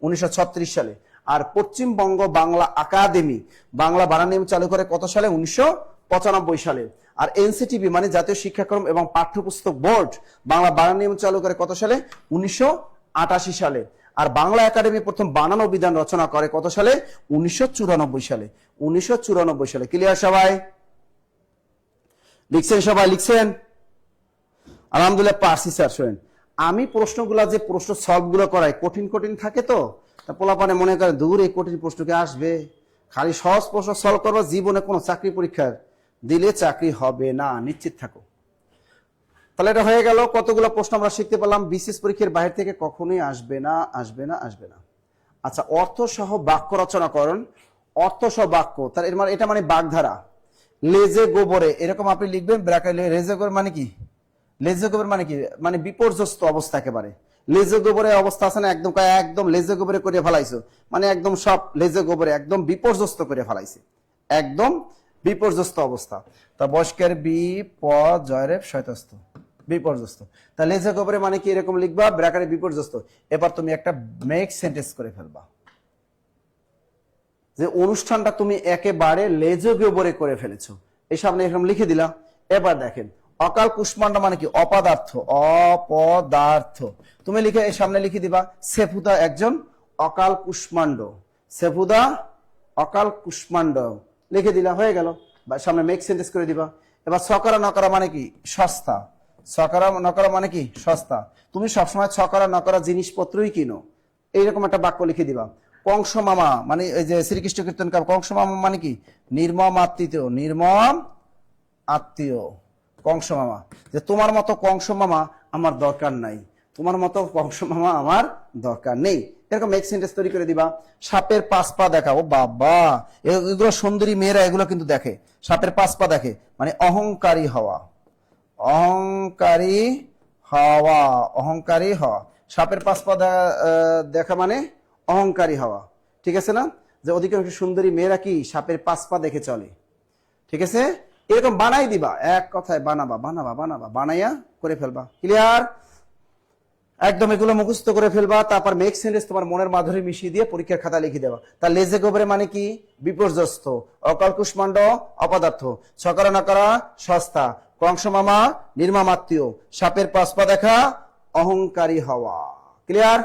1936 সালে। আর পশ্চিমবঙ্গ বাংলা একাডেমি বাংলা বানান নিয়ম চালু করে কত সালে? 1995 সালে। আর এনসিটিবি মানে জাতীয় শিক্ষাক্রম এবং পাঠ্যপুস্তক বোর্ড বাংলা বানান নিয়ম চালু করে কত সালে? 1988 সালে। আর বাংলা একাডেমি প্রথম বানান অভিধান রচনা করে কত সালে? 1994 সালে। 1994 সালে। ক্লিয়ার সবাই? লিখছেন সবাই? লিখছেন? আলহামদুলিল্লাহ পারছি স্যার। শোনেন, আমি প্রশ্নগুলা যে প্রশ্ন সলভ গুলো করাই কঠিন কঠিন থাকে তো, পোলাপানে মনে করে দূর এই কঠিন প্রশ্ন কি আসবে, খালি সহজ প্রশ্ন সলভ করবো, জীবনে কোনো চাকরি পরীক্ষার দিলে চাকরি হবে না, নিশ্চিত থাকো। তাহলে এটা হয়ে গেল, কতগুলো প্রশ্ন আমরা শিখতে পারলাম। বিসিএস পরীক্ষার বাইরে থেকে কখনোই আসবে না, আসবে না, আসবে না। আচ্ছা, অর্থ সহ বাক্য রচনা করুন। অর্থ সহ বাক্য, তার এর মানে এটা মানে বাগধারা। লেজে গোবরে এরকম আপনি লিখবেন ব্র্যাকেট। লেজে গোবর মানে কি? লেজে গোবর মানে কি? মানে বিপর্যস্ত অবস্থা একেবারে। লেজে গোবরের অবস্থা আছে না, একদম একদম লেজে গোবরে করে ফেলাইছো, মানে একদম সব লেজে গোবরে একদম বিপর্যস্ত করে ফেলাইছে, একদম বিপর্যস্ত অবস্থা। তা বয়স্কের বিপর্যয় শয়তস্ত, বিপর্যস্ত। তা লেজে গোবরে মানে কি? এরকম লিখবা ব্র্যাকেটে বিপর্যস্ত। এবার তুমি একটা মেক সেন্টেন্স করে ফেলবা যে অনুষ্ঠানটা তুমি একেবারে লেজে গোবরে করে ফেলেছো, এই সামনে এরকম লিখে দিলা। এবার দেখেন অকাল কুষ্মাণ্ড মানে কি? অপদার্থ, অপদার্থ। তুমি লিখে এই সামনে লিখে দিবা সেফুদা একজন অকাল কুষ্মাণ্ড, সেফুদা অকাল কুষ্মাণ্ড লিখে দিলা, হয়ে গেল। সামনে মেক সেন্টেন্স করে দিবা। এবার ছকরা নকরা মানে কি? সস্তা, ছকরা নকরা মানে কি? সস্তা। তুমি সবসময় ছকরা নকরা জিনিসপত্রই কিনো, এইরকম একটা বাক্য লিখে দিবা। কংস মামা মানে এই যে শ্রীকৃষ্ণ কীর্তন, কংস মামা মানে কি? নির্মম আত্মীয়, নির্মম আত্মীয়, কংস মামা। যে তোমার মতো কংস মামা আমার দরকার নাই, তোমার মতো কংস মামা আমার দরকার নেই, এরকম মেক সেন্টেন্স তৈরি করে দিবা। সাপের 5 পা দেখা, ও বাবা, এগুলো সুন্দরী মেয়েরা এগুলো কিন্তু দেখে। সাপের 5 পা দেখে মানে অহংকারী হওয়া, অহংকারী হওয়া, অহংকারী হওয়া। সাপের 5 পা দেখা মানে অহংকারী হওয়া, ঠিক আছে না? যে অধিকাংশ সুন্দরী মেয়েরা কি সাপের 5 পা দেখে চলে, ঠিক আছে? এরকম বানাই দিবা, এক কথায় বানাবা, বানাবা, বানাবা, বানাইয়া করে ফেলবা। ক্লিয়ার? একদম এগুলো মুখস্থ করে ফেলবা। তারপর মেক সেন্টেন্স তোমার মনের মাধুরী মিশিয়ে দিয়ে পরীক্ষার খাতা লিখে দেওয়া। তার লেজে গোবরে মানে কি? বিপর্যস্ত, অকাল কুষ্মাণ্ড অপদার্থ, ছকরা নকরা সস্তা, কংস মামা নির্মম আত্মীয়, সাপের 5 পা দেখা অহংকারী হওয়া। ক্লিয়ার?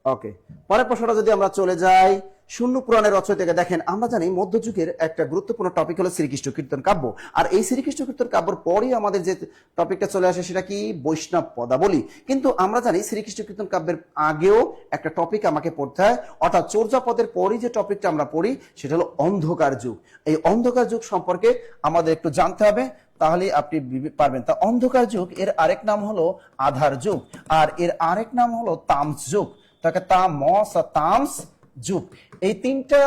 ওকে, পরের প্রশ্নটা যদি আমরা চলে যাই, শূন্য পুরাণের রচয়িতা থেকে দেখেন, আমরা জানি মধ্যযুগের একটা গুরুত্বপূর্ণ টপিক হলো শ্রীকৃষ্ণ কীর্তন কাব্য। আর এই শ্রীকৃষ্ণ কীর্তন কাব্যর পরেই আমাদের যে টপিকটা চলে আসে সেটা কি? বৈষ্ণব পদাবলী। কিন্তু আমরা জানি শ্রীকৃষ্ণ কীর্তন কাব্যের আগেও একটা টপিক আমাকে পড়তে হয়, অর্থাৎ চর্যাপদের পরই যে টপিকটা আমরা পড়ি সেটা হলো অন্ধকার যুগ। এই অন্ধকার যুগ সম্পর্কে আমাদের একটু জানতে হবে, তাহলে আপনি পারবেন। তা অন্ধকার যুগ এর আরেক নাম হলো আধার যুগ, আর এর আরেক নাম হলো তামস যুগ। তাকে তামস যুগ, এই তিনটা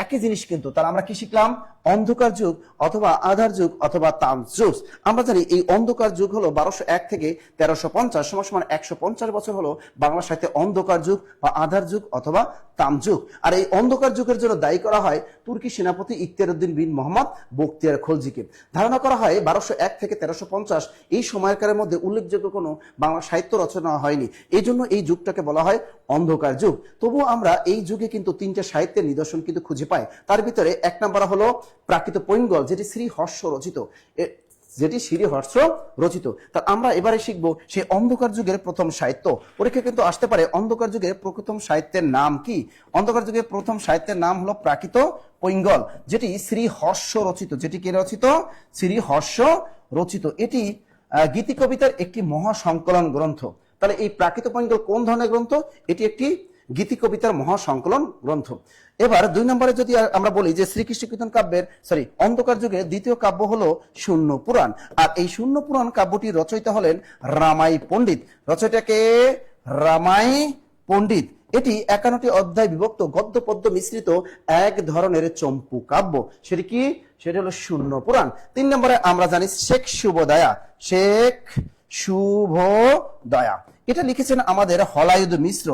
একই জিনিস কিন্তু। তাহলে আমরা কি শিখলাম? অন্ধকার যুগ অথবা আধার যুগ অথবা তামস যুগ। আমরা জানি এই অন্ধকার যুগ হলো 1201 থেকে 1350 সমান 150 বছর হলো বাংলা সাহিত্যে অন্ধকার যুগ বা আধার যুগ অথবা তাম যুগ। আর এই অন্ধকার যুগের জন্য দায়ী করা হয় তুর্কি সেনাপতি ইখতিয়ার উদ্দিন বিন মোহাম্মদ বখতিয়ার খলজিকে। ধারণা করা হয় 1201 থেকে 1350 এই সময়কালের মধ্যে উল্লেখযোগ্য কোনো বাংলা সাহিত্য রচনা হয়নি, এই জন্য এই যুগটাকে বলা হয় অন্ধকার যুগ। তবুও আমরা এই যুগে কিন্তু তিনটে সাহিত্যের নিদর্শন কিন্তু খুঁজে পাই। তার ভিতরে এক নম্বর হলো প্রাকৃত পৈঙ্গল, যেটি শ্রীহর্ষ রচিত। তা আমরা এবারে শিখবো সেই অন্ধকার যুগের প্রথম সাহিত্য। পরীক্ষা কিন্তু আসতে পারে অন্ধকার যুগের প্রথম সাহিত্যের নাম কি। অন্ধকার যুগের প্রথম সাহিত্যের নাম হলো প্রাকৃত পৈঙ্গল, যেটি শ্রীহর্ষ রচিত। যেটি কে রচিত? শ্রীহর্ষ রচিত। এটি গীতি কবিতার একটি মহাসংকলন গ্রন্থ। তাহলে এই প্রাকৃত পৈঙ্গল কোন ধরনের গ্রন্থ? এটি একটি গীতি কবিতার মহাসংকলন গ্রন্থ। এবার 2 নম্বরে যদি আমরা বলি যে শ্রীকৃষ্ণ কীর্তন কাব্যের অন্ধকার যুগের দ্বিতীয় কাব্য হলো শূন্য পুরাণ। আর এই শূন্য পুরাণ কাব্যটি রচয়িতা হলেন রামাই পণ্ডিত। রচয়িতাকে রামাই পণ্ডিত। এটি 51টি অধ্যায় বিভক্ত গদ্য পদ্য মিশ্রিত এক ধরনের চম্পু কাব্য। সেটি কি? সেটি হলো শূন্য পুরাণ। 3 নম্বরে আমরা জানি শেখ শুভদয়া। শেখ শুভদয়া এটা লিখেছেন আমাদের হলায়ুদ মিশ্র।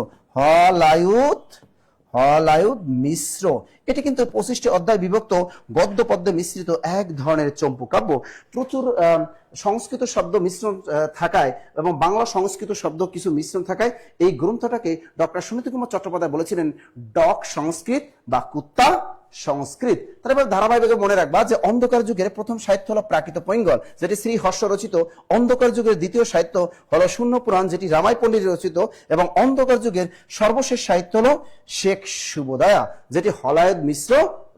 হলায়ুদ মিশ্র। এটি কিন্তু 25টি অধ্যায় বিভক্ত গদ্য পদ্য মিশ্রিত এক ধরনের চম্পু কাব্য। প্রচুর সংস্কৃত শব্দ মিশ্রণ থাকায় এবং বাংলা সংস্কৃত শব্দ কিছু মিশ্রণ থাকায় এই গ্রন্থটাকে ডক্টর সুনীতি কুমার চট্টোপাধ্যায় বলেছিলেন ডক সংস্কৃত বা কুত্তা সংস্কৃত। তাহলে এবার ধারাবাহিকভাবে মনে রাখবা যে অন্ধকার যুগের প্রথম সাহিত্য হলো প্রাকৃত পৈঙ্গল, যেটি শ্রীহর্ষ রচিত। অন্ধকার যুগের দ্বিতীয় সাহিত্য হলো শূন্য পুরাণ, যেটি রামাই পণ্ডিত রচিত। এবং অন্ধকার যুগের সর্বশেষ সাহিত্য হলো শেখ শুভদয়া, যেটি হলায়ুদ মিশ্র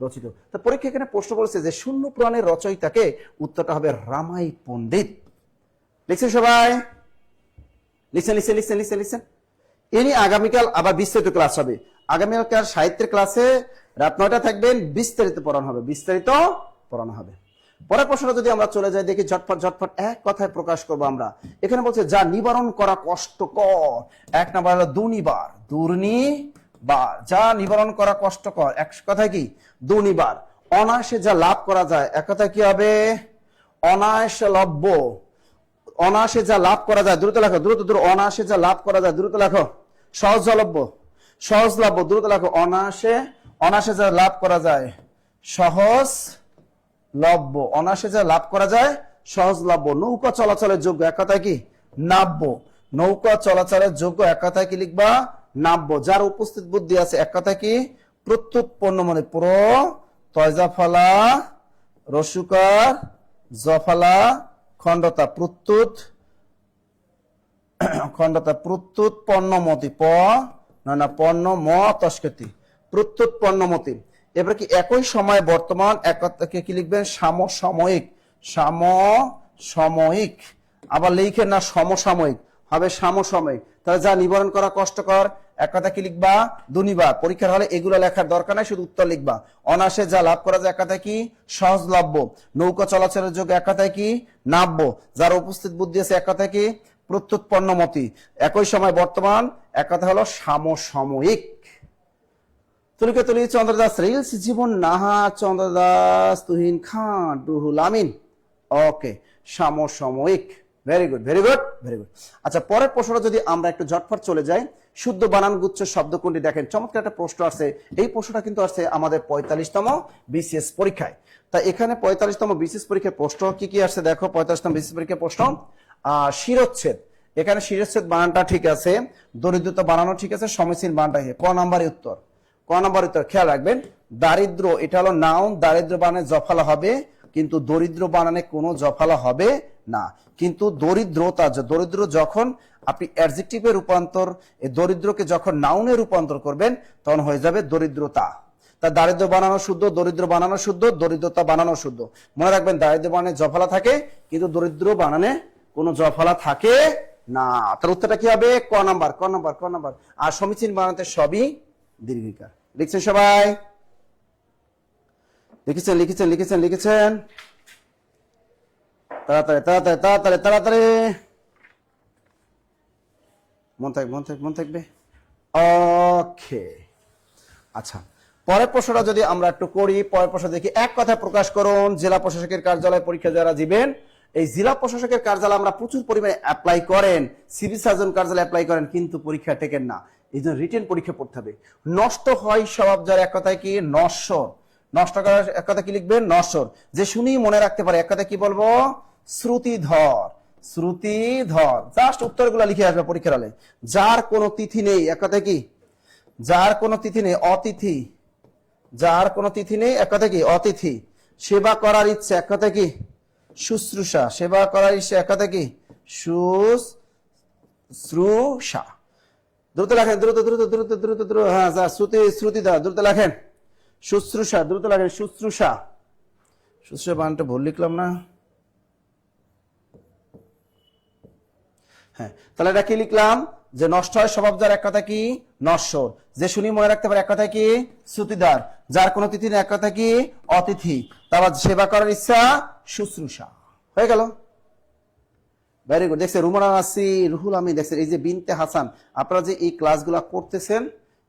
রচিত। তো পরীক্ষা এখানে প্রশ্ন করেছে যে শূন্য পুরাণের রচয়িতাকে, উত্তরটা হবে রামাই পণ্ডিত। লিখছেন সবাই? লিখছেন। ইনি আগামীকাল আবার বিস্তারিত ক্লাস হবে। আগামীকাল সাহিত্যের ক্লাসে রাত 9টা থাকবেন, বিস্তারিত পড়ানো হবে। পরের প্রশ্নটা যদি আমরা চলে যাই, দেখি ঝটফট এক কথায় প্রকাশ করবো আমরা। এখানে বলছে যা নিবারণ করা কষ্টকর। 1 নম্বর হলো দুর্নিবার। যা নিবারণ করা কষ্টকর, এক কথায় কি? দুর্নিবার। অনায়াসে যা লাভ করা যায়, এক কথায় কি হবে? অনায়াসে লভ্য। অনায়াসে যা লাভ করা যায়, দ্রুত লেখো, দ্রুত। অনায়াসে যা লাভ করা যায়, দ্রুত লেখো। সহজলভ্য, দ্রুত লেখো। অনায়াসে যা লাভ করা যায়, সহজলভ্য। অনায়াসে যা লাভ করা যায়, সহজলভ্য। নৌকা চলাচলের যোগ্য, এক কথায় কি? নাব্য। নৌকা চলাচলের যোগ্য, এক কথায় কি লিখবা? নাব্য। যার উপস্থিত বুদ্ধি আছে, এক কথায় কি? প্রত্যুৎ পণ্য। মানে তয়জাফলা রসুকার জফলা খণ্ডতা প্রত্যুৎ পণ্যমতি। পণ্য ম তস্কৃতি প্রত্যুৎ পণ্যমতি। এবার কি একই সময় বর্তমান, এককে কি লিখবেন? সমসাময়িক। আবার লিখেন না সমসাময়িক, হবে সমসাময়িক। তাহলে যা নিবারণ করা কষ্টকর, এক কথা কি লিখবা? দুর্নিবার। পরীক্ষার হলে এগুলো লেখার দরকার নাই, শুধু উত্তর লিখবা। অনায়াসে যা লাভ করা যায়, এক কথায় কি? সহজলভ্য। নৌকা চলাচলের যোগ্য, এক কথায় কি? নাব্য। যার উপস্থিত বুদ্ধি আছে, এক কথায় কি? প্রত্যুৎ পণ্যমতি। একই সময় বর্তমান, এক কথা হলো সমসাময়িক। তুলি চন্দ্রদাস রিলস জীবন নাহা চন্দ্রদাস তুহিন খান রুহুল আমিন। ওকে, সমসাময়িক। Very good. আচ্ছা, পরের প্রশ্নটা যদি আমরা একটু ঝটফট চলে যাই, শুদ্ধ বানান গুচ্ছ শব্দ কোনটি? দেখেন চমৎকার একটা প্রশ্ন আসছে। এই প্রশ্নটা কিন্তু আসছে আমাদের 45তম বিসিএস পরীক্ষায়। তা এখানে 45তম বিসিএস পরীক্ষার প্রশ্ন কি আসছে দেখো। 45তম বিসিএস পরীক্ষার প্রশ্ন শিরোচ্ছেদ। এখানে শিরোচ্ছেদ বানানটা ঠিক আছে, দরিদ্রতা বানানো ঠিক আছে, সমীচীন বানানটা ক নাম্বারের উত্তর? খেয়াল রাখবেন, দারিদ্র এটা হলো নাউন। দারিদ্র বানানে জফলা হবে, কিন্তু দরিদ্র বানানে কোনো জফলা হবে না। কিন্তু দরিদ্র যখন আপনি অ্যাডজেক্টিভে রূপান্তর, দরিদ্রকে যখন নাউনে রূপান্তর করবেন, তখন হয়ে যাবে দরিদ্রতা। তা দারিদ্র বানানো শুদ্ধ, দরিদ্র বানানো শুদ্ধ, দরিদ্রতা বানানো শুদ্ধ। মনে রাখবেন, দারিদ্র বানানে জফলা থাকে, কিন্তু দরিদ্র বানানে কোনো জফলা থাকে না। তার উত্তরটা কি হবে? ক নাম্বার। আর সমীচীন বানাতে সবই দীর্ঘিকার। লিখছেন সবাই? লিখেছেন? তাড়াতাড়ি। মন থাকবে। ওকে, আচ্ছা, পরের প্রশ্নটা যদি আমরা একটু করি, পরের প্রশ্ন দেখি, এক কথায় প্রকাশ করুন জেলা প্রশাসকের কার্যালয় পরীক্ষা যারা দিবেন। এই জেলা প্রশাসকের কার্যালয় আমরা প্রচুর পরিমাণে অ্যাপ্লাই করেন, সিভিল সার্জন কার্যালয় অ্যাপ্লাই করেন, কিন্তু পরীক্ষা টেকেন না। এই জন্য রিটেন পরীক্ষা পড়তে হবে। নষ্ট হয় স্বভাব যার, এক কথায় কি নশ্বর। নষ্ট করার এক কথা কি লিখবেন? নশ্বর। যে শুনি মনে রাখতে পারে এক কথা কি বলবো? শ্রুতিধর। শ্রুতিধর। জাস্ট উত্তরগুলো লিখে আসবে পরীক্ষার হলে। যার কোনো তিথি নেই এক কথা কি? যার কোনো তিথি নেই, অতিথি। যার কোনো তিথি নেই এক কথা কি? অতিথি। সেবা করার ইচ্ছে এক কথা কি? শুশ্রূষা। সেবা করার ইচ্ছে এক কথা কি? শুশ্রূষা। দ্রুত লেখেন, দ্রুত দ্রুত দ্রুত দ্রুত দ্রুত। হ্যাঁ, শ্রুতিধা, দ্রুত লেখেন। শুশ্রূষা, দ্রুত লেখেন। শুশ্রূষা। শুশ্রূষা বানানটা ভুল লিখলাম না? হ্যাঁ, তাহলে এটা কি লিখলাম? যে নষ্ট হয় স্বভাব যার এক কথা কি? নশ্বর। যে শুনি মনে রাখতে পারে এক কথা কি? শ্রুতিদার। যার কোনো তিথি নেই এক কথা কি? অতিথি। তারপর সেবা করার ইচ্ছা শুশ্রূষা। হয়ে গেল। Very good. দেখছেন রুমানা নাসি, রুহুল আমিন, দেখছেন এই যে বিনতে হাসান, আপনারা যে এই ক্লাসগুলো করতেছেন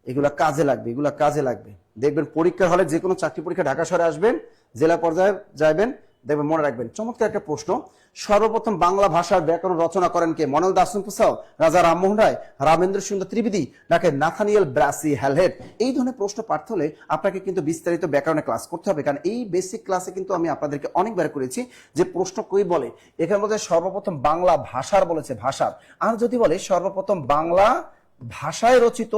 এগুলা কাজে লাগবে, এগুলা কাজে লাগবে। দেখবেন পরীক্ষার হলে যে কোনো চাকরি পরীক্ষা ঢাকা শহরে আসবেন, জেলা পর্যায়ে যাবেন, দেখবেন মনে রাখবেন। চমৎকার একটা প্রশ্ন। সর্বপ্রথম বাংলা ভাষার ব্যাকরণ রচনা করেন কে? মনল দাসন প্রসাদ, রাজা রামমোহন রায়, রামেন্দ্র সুন্দর ত্রিবেদী, নাকি নাথানিয়েল ব্রাসি হ্যালহেড? এই ধরনের প্রশ্ন পাঠতে হলে আপনাকে কিন্তু বিস্তারিত ব্যাকরণে ক্লাস করতে হবে, কারণ এই বেসিক ক্লাসে কিন্তু আমি আপনাদেরকে অনেকবার করেছি যে প্রশ্ন কই বলে এখানে বলতে সর্বপ্রথম বাংলা ভাষার বলেছে, ভাষার। আর যদি বলে সর্বপ্রথম বাংলা ভাষায় রচিত,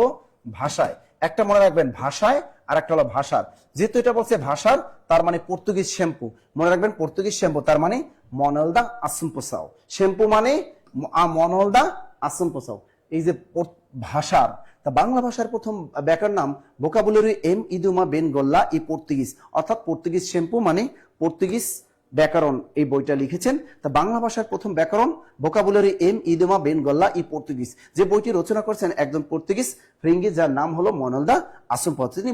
ভাষায় একটা মনে রাখবেন, ভাষায় আর একটা হলো ভাষার। যেহেতু এটা বলছে ভাষার, তার মানে পর্তুগিজ শ্যাম্পু, মনে রাখবেন পর্তুগিজ শ্যাম্পু, তার মানে মনল দা আসুম্পোসাও। শ্যাম্পু মানে মনল দা আসুম্পোসাও। এই যে ভাষার, তা বাংলা ভাষার প্রথম ব্যাকরণ নাম ভোকাবুলারি এম ইদুমা বেন গোল্লা ই পর্তুগিজ, অর্থাৎ পর্তুগিজ শ্যাম্পু মানে পর্তুগিজ ব্যাকরণ এই বইটা লিখেছেন। তা বাংলা ভাষার প্রথম ব্যাকরণ ভোকাবুলারি এম ইদুমা বেন গোল্লা ই পর্তুগিজ। যে বইটি রচনা করেছেন একজন পর্তুগিজ ফ্রেঙ্গি, যার নাম হলো মনল দা আসুম্পোসাও। তিনি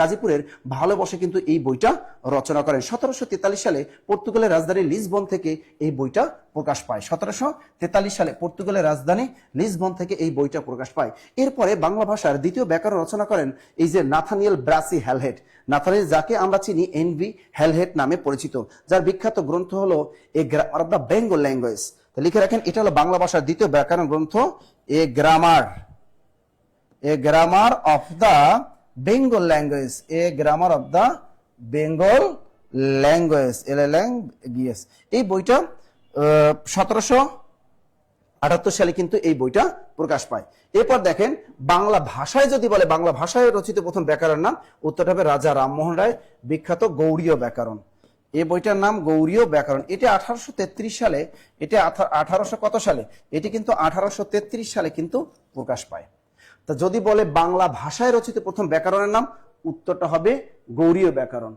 গাজীপুরের ভালোবাসে কিন্তু এই বইটা রচনা করেন। 1743 সালে পর্তুগালের রাজধানী লিসবন থেকে এই বইটা প্রকাশ পায়। 1743 সালে পর্তুগালের রাজধানী লিসবন থেকে এই বইটা প্রকাশ পায়। এরপরে বাংলা ভাষার দ্বিতীয় ব্যাকরণ রচনা করেন এই যে নাথানিয়েল ব্রাসি হ্যালহেড। নাথানিয়েল, যাকে আমরা চিনি এনভি হ্যালহেড নামে পরিচিত, যার বিখ্যাত গ্রন্থ হলো a grammar of the Bengal language. লিখে রাখেন, এটা হলো বাংলা ভাষার দ্বিতীয় ব্যাকরণ গ্রন্থ, a grammar of the Bengal language. A grammar of the Bengal language, LLNGS। এই বইটা 1778 সালে কিন্তু এই বইটা প্রকাশ পায়। এরপর দেখেন বাংলা ভাষায় যদি বলে, বাংলা ভাষায় রচিত প্রথম ব্যাকরণ নাম, উত্তরটা হবে রাজা রামমোহন রায় বিখ্যাত গৌড়ীয় ব্যাকরণ। এই বইটার নাম গৌড়ীয় ব্যাকরণ। এটা 1833 সালে, এটা 1800 কত সালে, এটি কিন্তু 1833 সালে কিন্তু প্রকাশ পায়। তা যদি বলে বাংলা ভাষায় রচিত প্রথম ব্যাকরণের নাম, উত্তরটা হবে গৌড়ীয় ব্যাকরণ।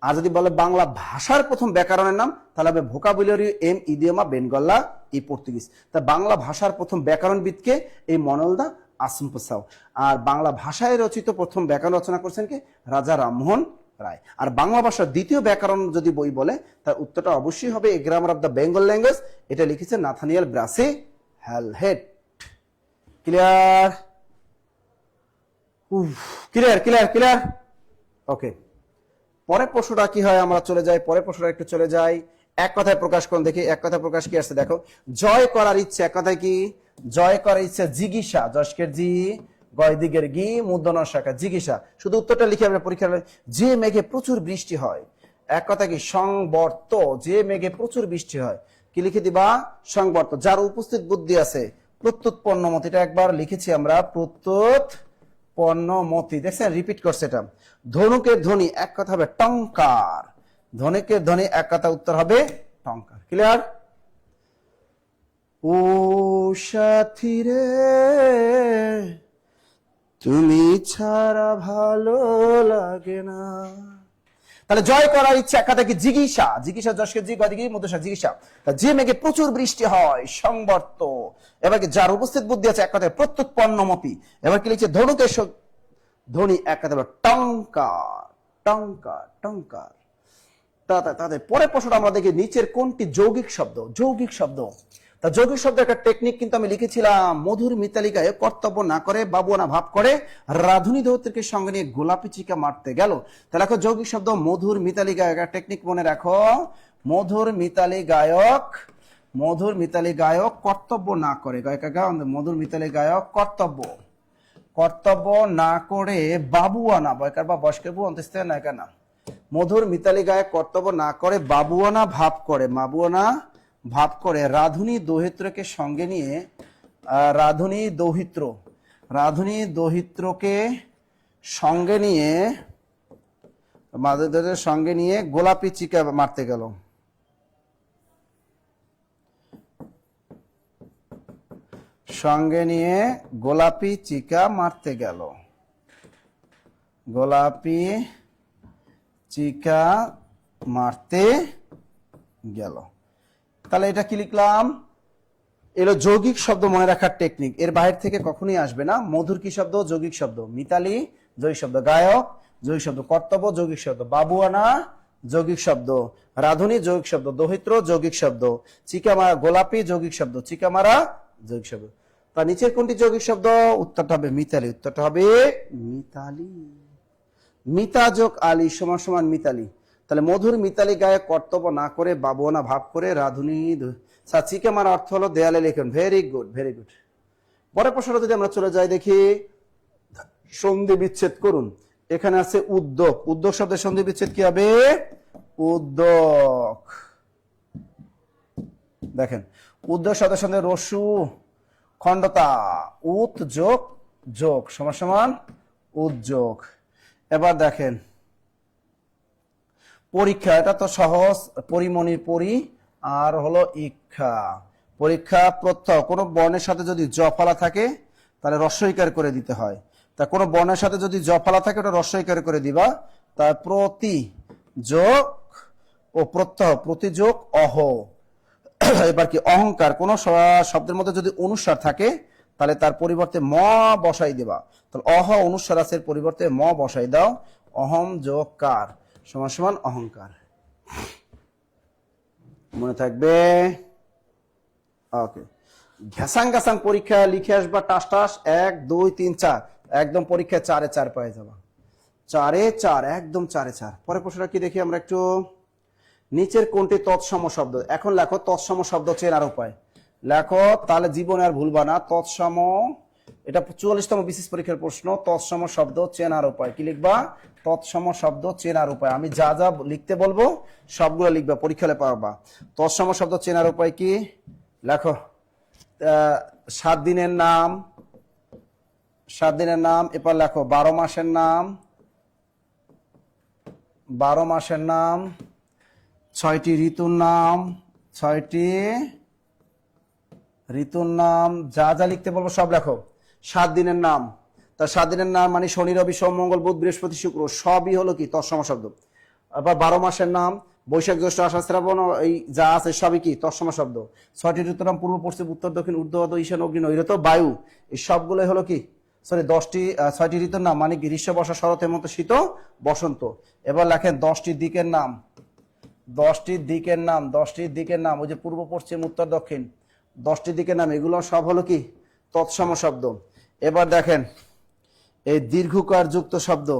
আর যদি বলে বাংলা ভাষার প্রথম ব্যাকরণের নাম, তাহলে হবে ভোকাবুলারি এম ইদিওমা বেনগল্লা ই পর্তুগিজ। তা বাংলা ভাষার প্রথম ব্যাকরণবিদকে এই মনল দা আসুম্পোসাও। আর বাংলা ভাষায় রচিত প্রথম ব্যাকরণ রচনা করছেন কে? রাজা রামমোহন রায়। আর বাংলা ভাষার দ্বিতীয় ব্যাকরণ যদি বই বলে, তার উত্তরটা অবশ্যই হবে a grammar of the Bengal language. এটা লিখেছে Nathaniel Brassey Halhed. Clear? Clear clear clear. Okay, পরের প্রশ্নটা কি হয়, আমরা চলে যাই পরের প্রশ্নটা একটু চলে যাই। এক কথায় প্রকাশ করুন, দেখি এক কথায় প্রকাশ কি আসছে। দেখো, জয় করার ইচ্ছে এক কথায় কি? জয় করার ইচ্ছে জিগিসা, যশকের জি, গয় দিগের গি, মূর্ধন্য শাখা, জিগিসা। শুধু উত্তরটা লিখে আমরা পরীক্ষা। যে মেঘে প্রচুর বৃষ্টি হয় এক কথা কি? সংবর্ত। যে মেঘে প্রচুর বৃষ্টি হয় কি লিখে দিবা? সংবর্ত। যার উপস্থিত বুদ্ধি আছে প্রত্যুৎ পণ্যমতি, এটা একবার লিখেছি আমরা, প্রত্যুৎ পণ্যমতি। দেখছেন রিপিট করছে এটা। ধনুকের ধ্বনি এক কথা হবে টঙ্কার। ধনুকের ধ্বনি এক কথা, উত্তর হবে টঙ্কার। ক্লিয়ার? ও সাথী রে তুমি ছাড়া ভালো লাগে না। তাহলে জয় করার ইচ্ছা এক কথা কি? জিগিসা। জিগিসা যশকে জি, গদিকে মধ্যশা, জিগিসা। যে মেঘে প্রচুর বৃষ্টি হয় সংবর্ত। এবার কি? যার উপস্থিত বুদ্ধি আছে এক কথায় প্রত্যুৎ পণ্যমতি। এবার কি লিখছে? ধনুকের ধ্বনি এক কথা হবে টঙ্কার, টঙ্কার, টঙ্কার। তাদের পরের প্রশ্নটা আমরা দেখি, নিচের কোনটি যৌগিক শব্দ? যৌগিক শব্দ তা যৌগিক শব্দের একটা টেকনিক কিন্তু আমি লিখেছিলাম, মধুর মিতালিকায় কর্তব্য না করে বাবুয়ানা ভাব করে রাধুনী ধৌতকে সঙ্গে নিয়ে গোলাপি চিকা মারতে গেল। তাহলে দেখো যৌগিক শব্দ মধুর মিতালি গায়ক, একটা টেকনিক মনে রাখো, মধুর মিতালি গায়ক, মধুর মিতালি গায়ক কর্তব্য না করে, মধুর মিতালি গায়ক কর্তব্য, কর্তব্য না করে বাবুয়ানা, বয়কার বা বয়স্কের বউ অন্তস্থ নায়িকা না, মধুর মিতালি গায়ক কর্তব্য না করে বাবুয়ানা ভাব করে, বাবুয়ানা ভাব করে রাধুনী দৌহিত্রকে সঙ্গে নিয়ে, রাধুনী দৌহিত্র, রাধুনী দৌহিত্রকে সঙ্গে নিয়ে, মাদুদের সঙ্গে নিয়ে গোলাপি চিকা মারতে গেল। সঙ্গে নিয়ে গোলাপি চিকা মারতে গেল, গোলাপি চিকা মারতে গেল। তাহলে এটা কি লিখলাম? এলো যৌগিক শব্দ মনে রাখার টেকনিক, এর বাইরে থেকে কখনোই আসবে না। মধুর কি শব্দ? যৌগিক শব্দ। মিতালি যৌগিক শব্দ। গায়ক যৌগিক শব্দ। কর্তব্য যৌগিক শব্দ। বাবুয়ানা যৌগিক শব্দ। রাধুনী যৌগিক শব্দ। দৌহিত্র যৌগিক শব্দ। চিকামারা গোলাপি যৌগিক শব্দ। চিকামারা যৌগিক শব্দ। তা নিচের কোনটি যৌগিক শব্দ? উত্তরটা হবে মিতালি। উত্তরটা হবে মিতালি। মিতা যোগ আলী সমান সমান মিতালি। তাহলে মধুর মিতালি গায়ক কর্তব্য না করে বাবুয়ানা ভাব করে রাধুনী চিকামারা অর্থ হলো দেয়ালে লেখন। Very good, very good. পরের প্রশ্নটা যদি আমরা চলে যাই দেখি, সন্ধি বিচ্ছেদ করুন। এখানে আছে উদ্যোগ। উদ্যোগ শব্দের সন্ধি বিচ্ছেদ কি হবে? উদ্যোগ। দেখেন উদ্যোগ শব্দের সঙ্গে রস্যু খণ্ডতা, উত যোগ যোগ সমান সমান উদ্যোগ। এবার দেখেন পরীক্ষা, এটা তো সহজ, পরিমণির পরি আর হলো ইক্ষা। পরীক্ষা প্রত্যয়, কোন বর্ণের সাথে যদি জ ফলা থাকে তাহলে রস্বইকার করে দিতে হয়। তা কোন বর্ণের সাথে যদি জ ফলা থাকে ওটা রস্বইকার করে দিবা। তার প্রতি যোগ ও প্রত্যয়, প্রতি যোগ অহ। এবার কি অহংকার, কোন শব্দের মধ্যে যদি অনুস্বার থাকে তাহলে তার পরিবর্তে ম বসাই দেবা। তাহলে অহ অনুস্বার আছে, পরিবর্তে ম বসাই দাও। অহম যোগ কার সমান সমান অহংকার। মনে থাকবে? ওকে। ঘ্যাসাং ঘাসাং পরীক্ষা লিখে আসবা টাস টাস 1 2 3 4, একদম পরীক্ষায় 4 এ 4 পেয়ে যাবা। 4 এ 4, একদম 4 এ 4। পরের প্রশ্নটা কি দেখি আমরা একটু। নিচের কোনটি তৎসম শব্দ? এখন লেখো তৎসম শব্দ চেনার উপায়। লেখো, তাহলে জীবনে আর ভুলবা না। তৎসম, এটা 44তম বিশেষ পরীক্ষার প্রশ্ন। তৎসম শব্দ চেনার উপায় কি লিখবা? তৎসম শব্দ চেনার উপায়। আমি যা যা লিখতে বলবো সবগুলো লিখবা, পরীক্ষায় পাবা। তৎসম শব্দ চেনার উপায় কি? লেখো 7 দিনের নাম, 7 দিনের নাম। এরপর লেখো 12 মাসের নাম, 12 মাসের নাম। 6টি ঋতুর নাম, 6টি ঋতুর নাম। যা যা লিখতে বলবো সব লেখো। 7 দিনের নাম, তার 7 দিনের নাম মানে শনি রবি সোম মঙ্গল বুধ বৃহস্পতি শুক্র, সবই হলো কি তৎসম শব্দ। আবার 12 মাসের নাম, বৈশাখ জ্যৈষ্ঠ আষাঢ় শ্রাবণ, এই যা আছে সবই কি তৎসম শব্দ। 6টি ঋতুর নাম পূর্ব পশ্চিম উত্তর দক্ষিণ ঊর্ধ্ব অধ ঈশান অগ্নি নৈরত বায়ু, এই সবগুলোই হলো কি, সরি 6টি ঋতুর নাম মানে গ্রীষ্ম বর্ষা শরৎ হেমন্ত শীত বসন্ত। এবার লেখেন 10টি দিকের নাম, 10টি দিকের নাম, 10টি দিকের নাম, ওই যে পূর্ব পশ্চিম উত্তর দক্ষিণ 10টি দিকের নাম, এগুলো সব হলো কি তৎসম শব্দ। এবার দেখেন এই দীর্ঘকার যুক্ত শব্দ,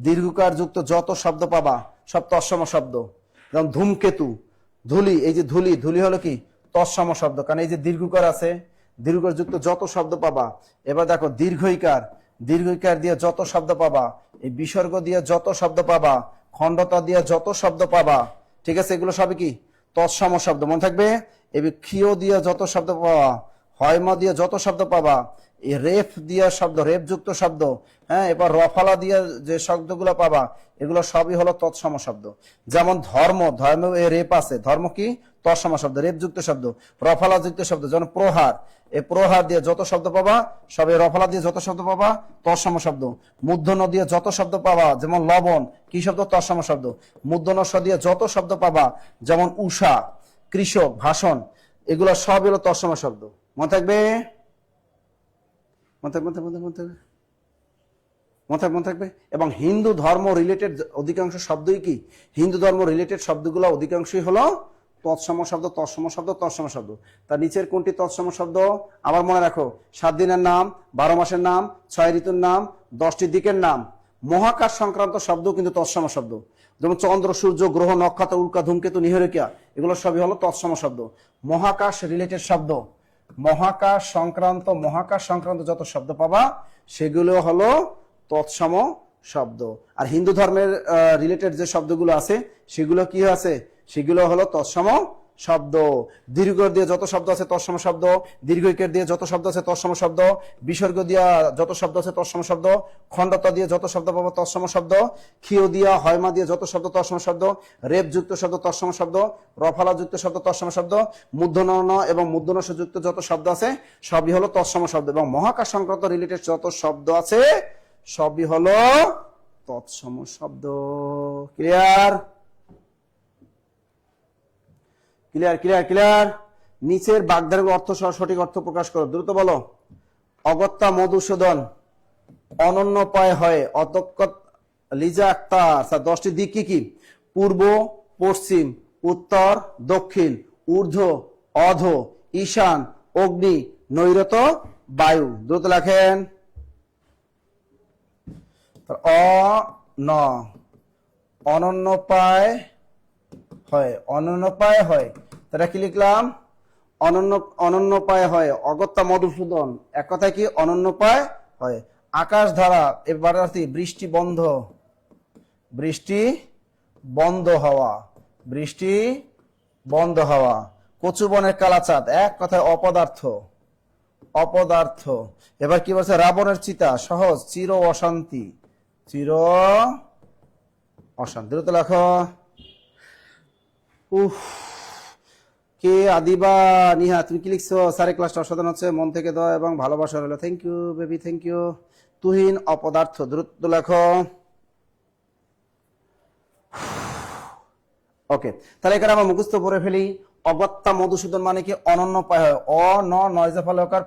দীর্ঘকার যুক্ত যত শব্দ পাবা সব তৎসম শব্দ। যেমন ধূমকেতু, ধুলি, এই যে ধুলি, ধুলি হলো কি তৎসম শব্দ, কারণ এই যে দীর্ঘকার আছে, দীর্ঘকার যুক্ত যত শব্দ পাবা। এবার দেখো দীর্ঘইকার, দীর্ঘইকার দিয়ে যত শব্দ পাবা, এই বিসর্গ দিয়ে যত শব্দ পাবা, খণ্ডতা দিয়ে যত শব্দ পাবা, ঠিক আছে, এগুলো সবই কি তৎসম শব্দ, মনে থাকবে। এবার ক্ষীয় দিয়ে যত শব্দ পাবা, হয়ম দিয়ে যত শব্দ পাবা, এই রেফ দিয়ে শব্দ, রেফ যুক্ত শব্দ, হ্যাঁ, এবার রফালা দিয়ে যে শব্দগুলো পাবা এগুলো সবই হলো তৎসম শব্দ। যেমন ধর্ম, ধর্ম এ রেপ আছে, ধর্ম কি তৎসম শব্দ, রেপ যুক্ত শব্দ। রফালা যুক্ত শব্দ যেমন প্রহার, এই প্রহার দিয়ে যত শব্দ পাবা সব, এই রফালা দিয়ে যত শব্দ পাবা তৎসম শব্দ। মূর্ধন্য দিয়ে যত শব্দ পাবা যেমন লবণ, কি শব্দ তৎসম শব্দ। মূর্ধন্য স দিয়ে যত শব্দ পাবা যেমন উষা, কৃষক, ভাষণ, এগুলো সব হলো তৎসম শব্দ। মনে থাকবে, মনে থাকবে। এবং হিন্দু ধর্ম রিলেটেড অধিকাংশ শব্দই কি, হিন্দু ধর্ম রিলেটেড শব্দগুলো অধিকাংশই হলো তৎসম শব্দ, তৎসম শব্দ, তৎসম শব্দ। তার নিচের কোনটি তৎসম শব্দ? আবার মনে রাখো, 7 দিনের নাম, 12 মাসের নাম, 6 ঋতুর নাম, 10টি দিকের নাম। মহাকাশ সংক্রান্ত শব্দ কিন্তু তৎসম শব্দ, যেমন চন্দ্র, সূর্য, গ্রহ, নক্ষত্র, উল্কা, ধূমকেতু, নিহারিকা, এগুলো সবই হলো তৎসম শব্দ। মহাকাশ রিলেটেড শব্দ, মহাকাশ সংক্রান্ত যত শব্দ পাবা সেগুলো হলো তৎসম শব্দ। আর হিন্দু ধর্মের রিলেটেড যে শব্দগুলো আছে সেগুলো কি আছে? সেগুলো হলো তৎসম শব্দ। দীর্ঘ দিয়ে যত শব্দ আছে তৎসম শব্দ, দীর্ঘইকার দিয়ে যত শব্দ আছে তৎসম শব্দ, বিসর্গ দিয়া যত শব্দ আছে তৎসম শব্দ, খণ্ডতা দিয়ে যত শব্দ পাবো তৎসম শব্দ, ক্ষীয় দিয়া হয়মা দিয়ে যত শব্দ তৎসম শব্দ, রেপ যুক্ত শব্দ তৎসম শব্দ, রফালা যুক্ত শব্দ তৎসম শব্দ, মূর্ধন্য এবং মূর্ধন্য যুক্ত যত শব্দ আছে সবই হলো তৎসম শব্দ। এবং মহাকাশ সংক্রান্ত রিলেটেড যত শব্দ আছে সবই হলো তৎসম শব্দ। ক্লিয়ার? Clear clear clear. নিচের বাগধারার অর্থ সহ সঠিক অর্থ প্রকাশ করো, দ্রুত বলো। অগত্যা মধুসূদন অনন্যপায় হয়। অধ্যক্ষ লিজা আক্তার, 10টি দিক কি কি? পূর্ব, পশ্চিম, উত্তর, দক্ষিণ, ঊর্ধ্ব, অধ, ঈশান, অগ্নি, নৈরত, বায়ু। দ্রুত লেখেন। অনন্যপায় হয়, অনন্যপায় হয়, তারা কি লিখলাম? অনন্যপায় হয়। অগত্যা মধুসূদন, এক কথায় কি? অনন্যপায় হয়। আকাশ ধারা, এবার বৃষ্টি বন্ধ, বৃষ্টি বন্ধ হওয়া, বৃষ্টি বন্ধ হওয়া। কচুবনের কালাচাঁদ, এক কথায় অপদার্থ, অপদার্থ। এবার কি বলছে? রাবণের চিতা, সহজ, চির অশান্তি, চির অশান্তি। দ্রুত লেখো। উফ, কে আদিবা নিহা, তুমি কি লিখছো? স্যারের ক্লাসটা অসাধারণ হচ্ছে, মন থেকে দাও এবং ভালোবাসা রইল। Thank you baby, thank you. Tuhin অপদার্থ, দ্রুত লেখো। ওকে, তাহলে এখানে আমরা মুখস্থ করে ফেলি। অগত্যা মধুসূদন মানে কি? অনন্যপায় হয়। নয়জা ফলকার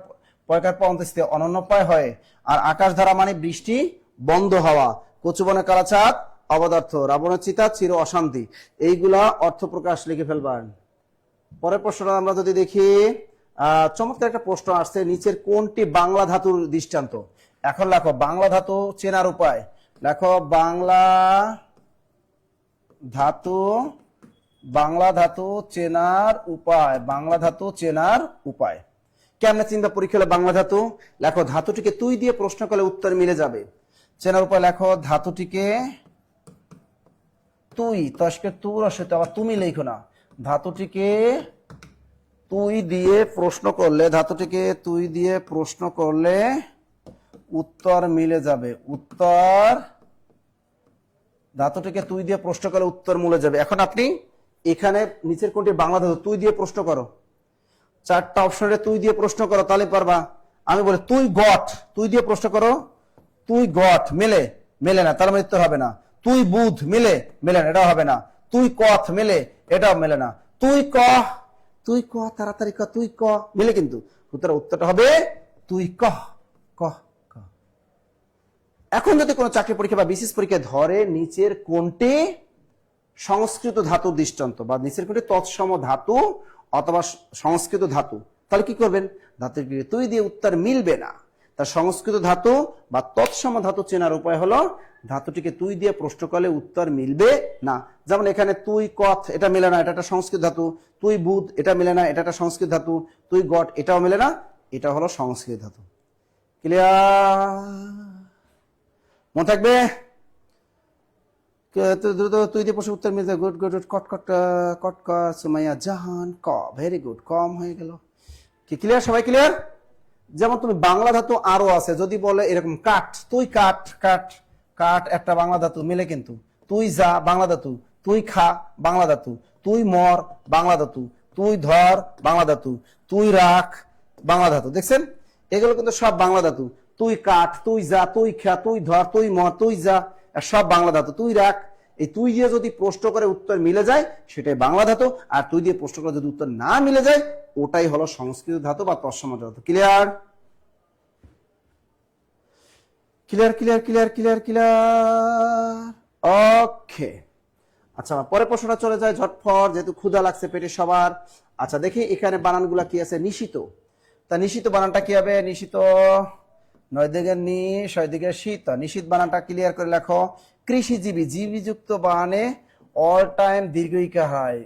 পয়কার পন্থস্থিতি, অনন্যপায় হয়। আর আকাশ ধারা মানে বৃষ্টি বন্ধ হওয়া। কচুবনের কালাচাঁদ অপদার্থ, রাবণের চিতা চির অশান্তি। এইগুলা অর্থ প্রকাশ লিখে ফেলবেন। পরের প্রশ্নটা আমরা যদি দেখি, চমৎকার একটা প্রশ্ন আসছে, নিচের কোনটি বাংলা ধাতুর দৃষ্টান্ত? এখন লেখো বাংলা ধাতু চেনার উপায়। লেখো বাংলা ধাতু, বাংলা ধাতু চেনার উপায়, বাংলা ধাতু চেনার উপায়। কেমনে চিন্তা পরীক্ষা হলো বাংলা ধাতু? লেখো ধাতুটিকে তুই দিয়ে প্রশ্ন করলে উত্তর মিলে যাবে। চেনার উপায় লেখো ধাতুটিকে তুই, তস্কে তুর আসতে আবার তুমি লেখো না। ধাতুটিকে তুই দিয়ে প্রশ্ন করলে, ধাতুটিকে তুই দিয়ে প্রশ্ন করলে উত্তর মিলে যাবে। উত্তর, ধাতুটিকে তুই দিয়ে প্রশ্ন করলে উত্তর মিলে যাবে। এখন আপনি এখানে নিচের কোনটি বাংলা ধাতু? তুই দিয়ে প্রশ্ন করো, 4টা অপশনে তুই দিয়ে প্রশ্ন করো, তাহলে পারবা। আমি বলি তুই গট, তুই দিয়ে প্রশ্ন করো, তুই গট মেলে, মেলে না, তার মানে উত্তর হবে না। তুই বুধ মেলে, মেলে না, এটাও হবে না। তুই কথ মেলে, এটাও মেলে না। তুই ক, তুই ক, তাড়াতাড়ি ক, তুই ক মিলে, কিন্তু উত্তরটা হবে তুই ক, ক ক। এখন যদি কোনো চাকরি পরীক্ষা বা বিশেষ পরীক্ষা ধরে নিচের কোনটি সংস্কৃত ধাতু দৃষ্টান্ত, বা নিচের কোনটি তৎসম ধাতু অথবা সংস্কৃত ধাতু, তাহলে কি করবেন? ধাতুটিকে তুই দিয়ে উত্তর মিলবে না। তার সংস্কৃত ধাতু বা তৎসম ধাতু চেনার উপায় হলো ধাতুটিকে তুই দিয়ে প্রশ্ন করলে উত্তর মিলবে না। যেমন এখানে তুই কথ, এটা মেলে না, এটা একটা সংস্কৃত ধাতু। তুই বুধ, এটা মেলে না, এটা একটা সংস্কৃত ধাতু। তুই গট, এটাও মেলে না, এটা হলো সংস্কৃত ধাতু। ক্লিয়ার? মনে থাকবে? তুই দিয়ে প্রশ্ন উত্তর মিলবে। Good good good. কটকট কটক সুমাইয়া জাহান, ক, ভেরি গুড, কম হয়ে গেল। কি ক্লিয়ার? সবাই ক্লিয়ার? যেমন তুমি বাংলা ধাতু আরো আছে, যদি বলে এরকম কাঠ, তুই কাঠ, কাঠ, কাঠ একটা বাংলা ধাতু মিলে কিন্তু। তুই যা বাংলা ধাতু, তুই খা বাংলা ধাতু, তুই মর বাংলা ধাতু, তুই ধর বাংলা ধাতু, তুই রাখ বাংলা ধাতু। দেখছেন, এগুলো কিন্তু সব বাংলা ধাতু। তুই কাঠ, তুই যা, তুই খা, তুই ধর, তুই মর, তুই যা, সব বাংলা ধাতু। তুই রাখ, এই তুই দিয়ে যদি প্রশ্ন করে উত্তর মিলে যায় সেটাই বাংলা ধাতু, আর তুই দিয়ে প্রশ্ন করে যদি উত্তর না মিলে যায় ওটাই হলো সংস্কৃত ধাতু বা তৎসম ধাতু। Clear? Clear clear clear clear clear. Okay, আচ্ছা পরের প্রশ্নটা চলে যায় ঝটফট, যেহেতু ক্ষুধা লাগছে পেটে সবার। আচ্ছা দেখি এখানে বানানগুলা কি আছে। নিশিত, তা নিশিত বানানটা কি হবে? নিশিত, 9 দিকের নি, 6 দিকের শীত। নিশীত বানানটা ক্লিয়ার করে লেখো। কৃষিজীবী, জীবীযুক্ত বানানে অল টাইম দীর্ঘইকার হয়,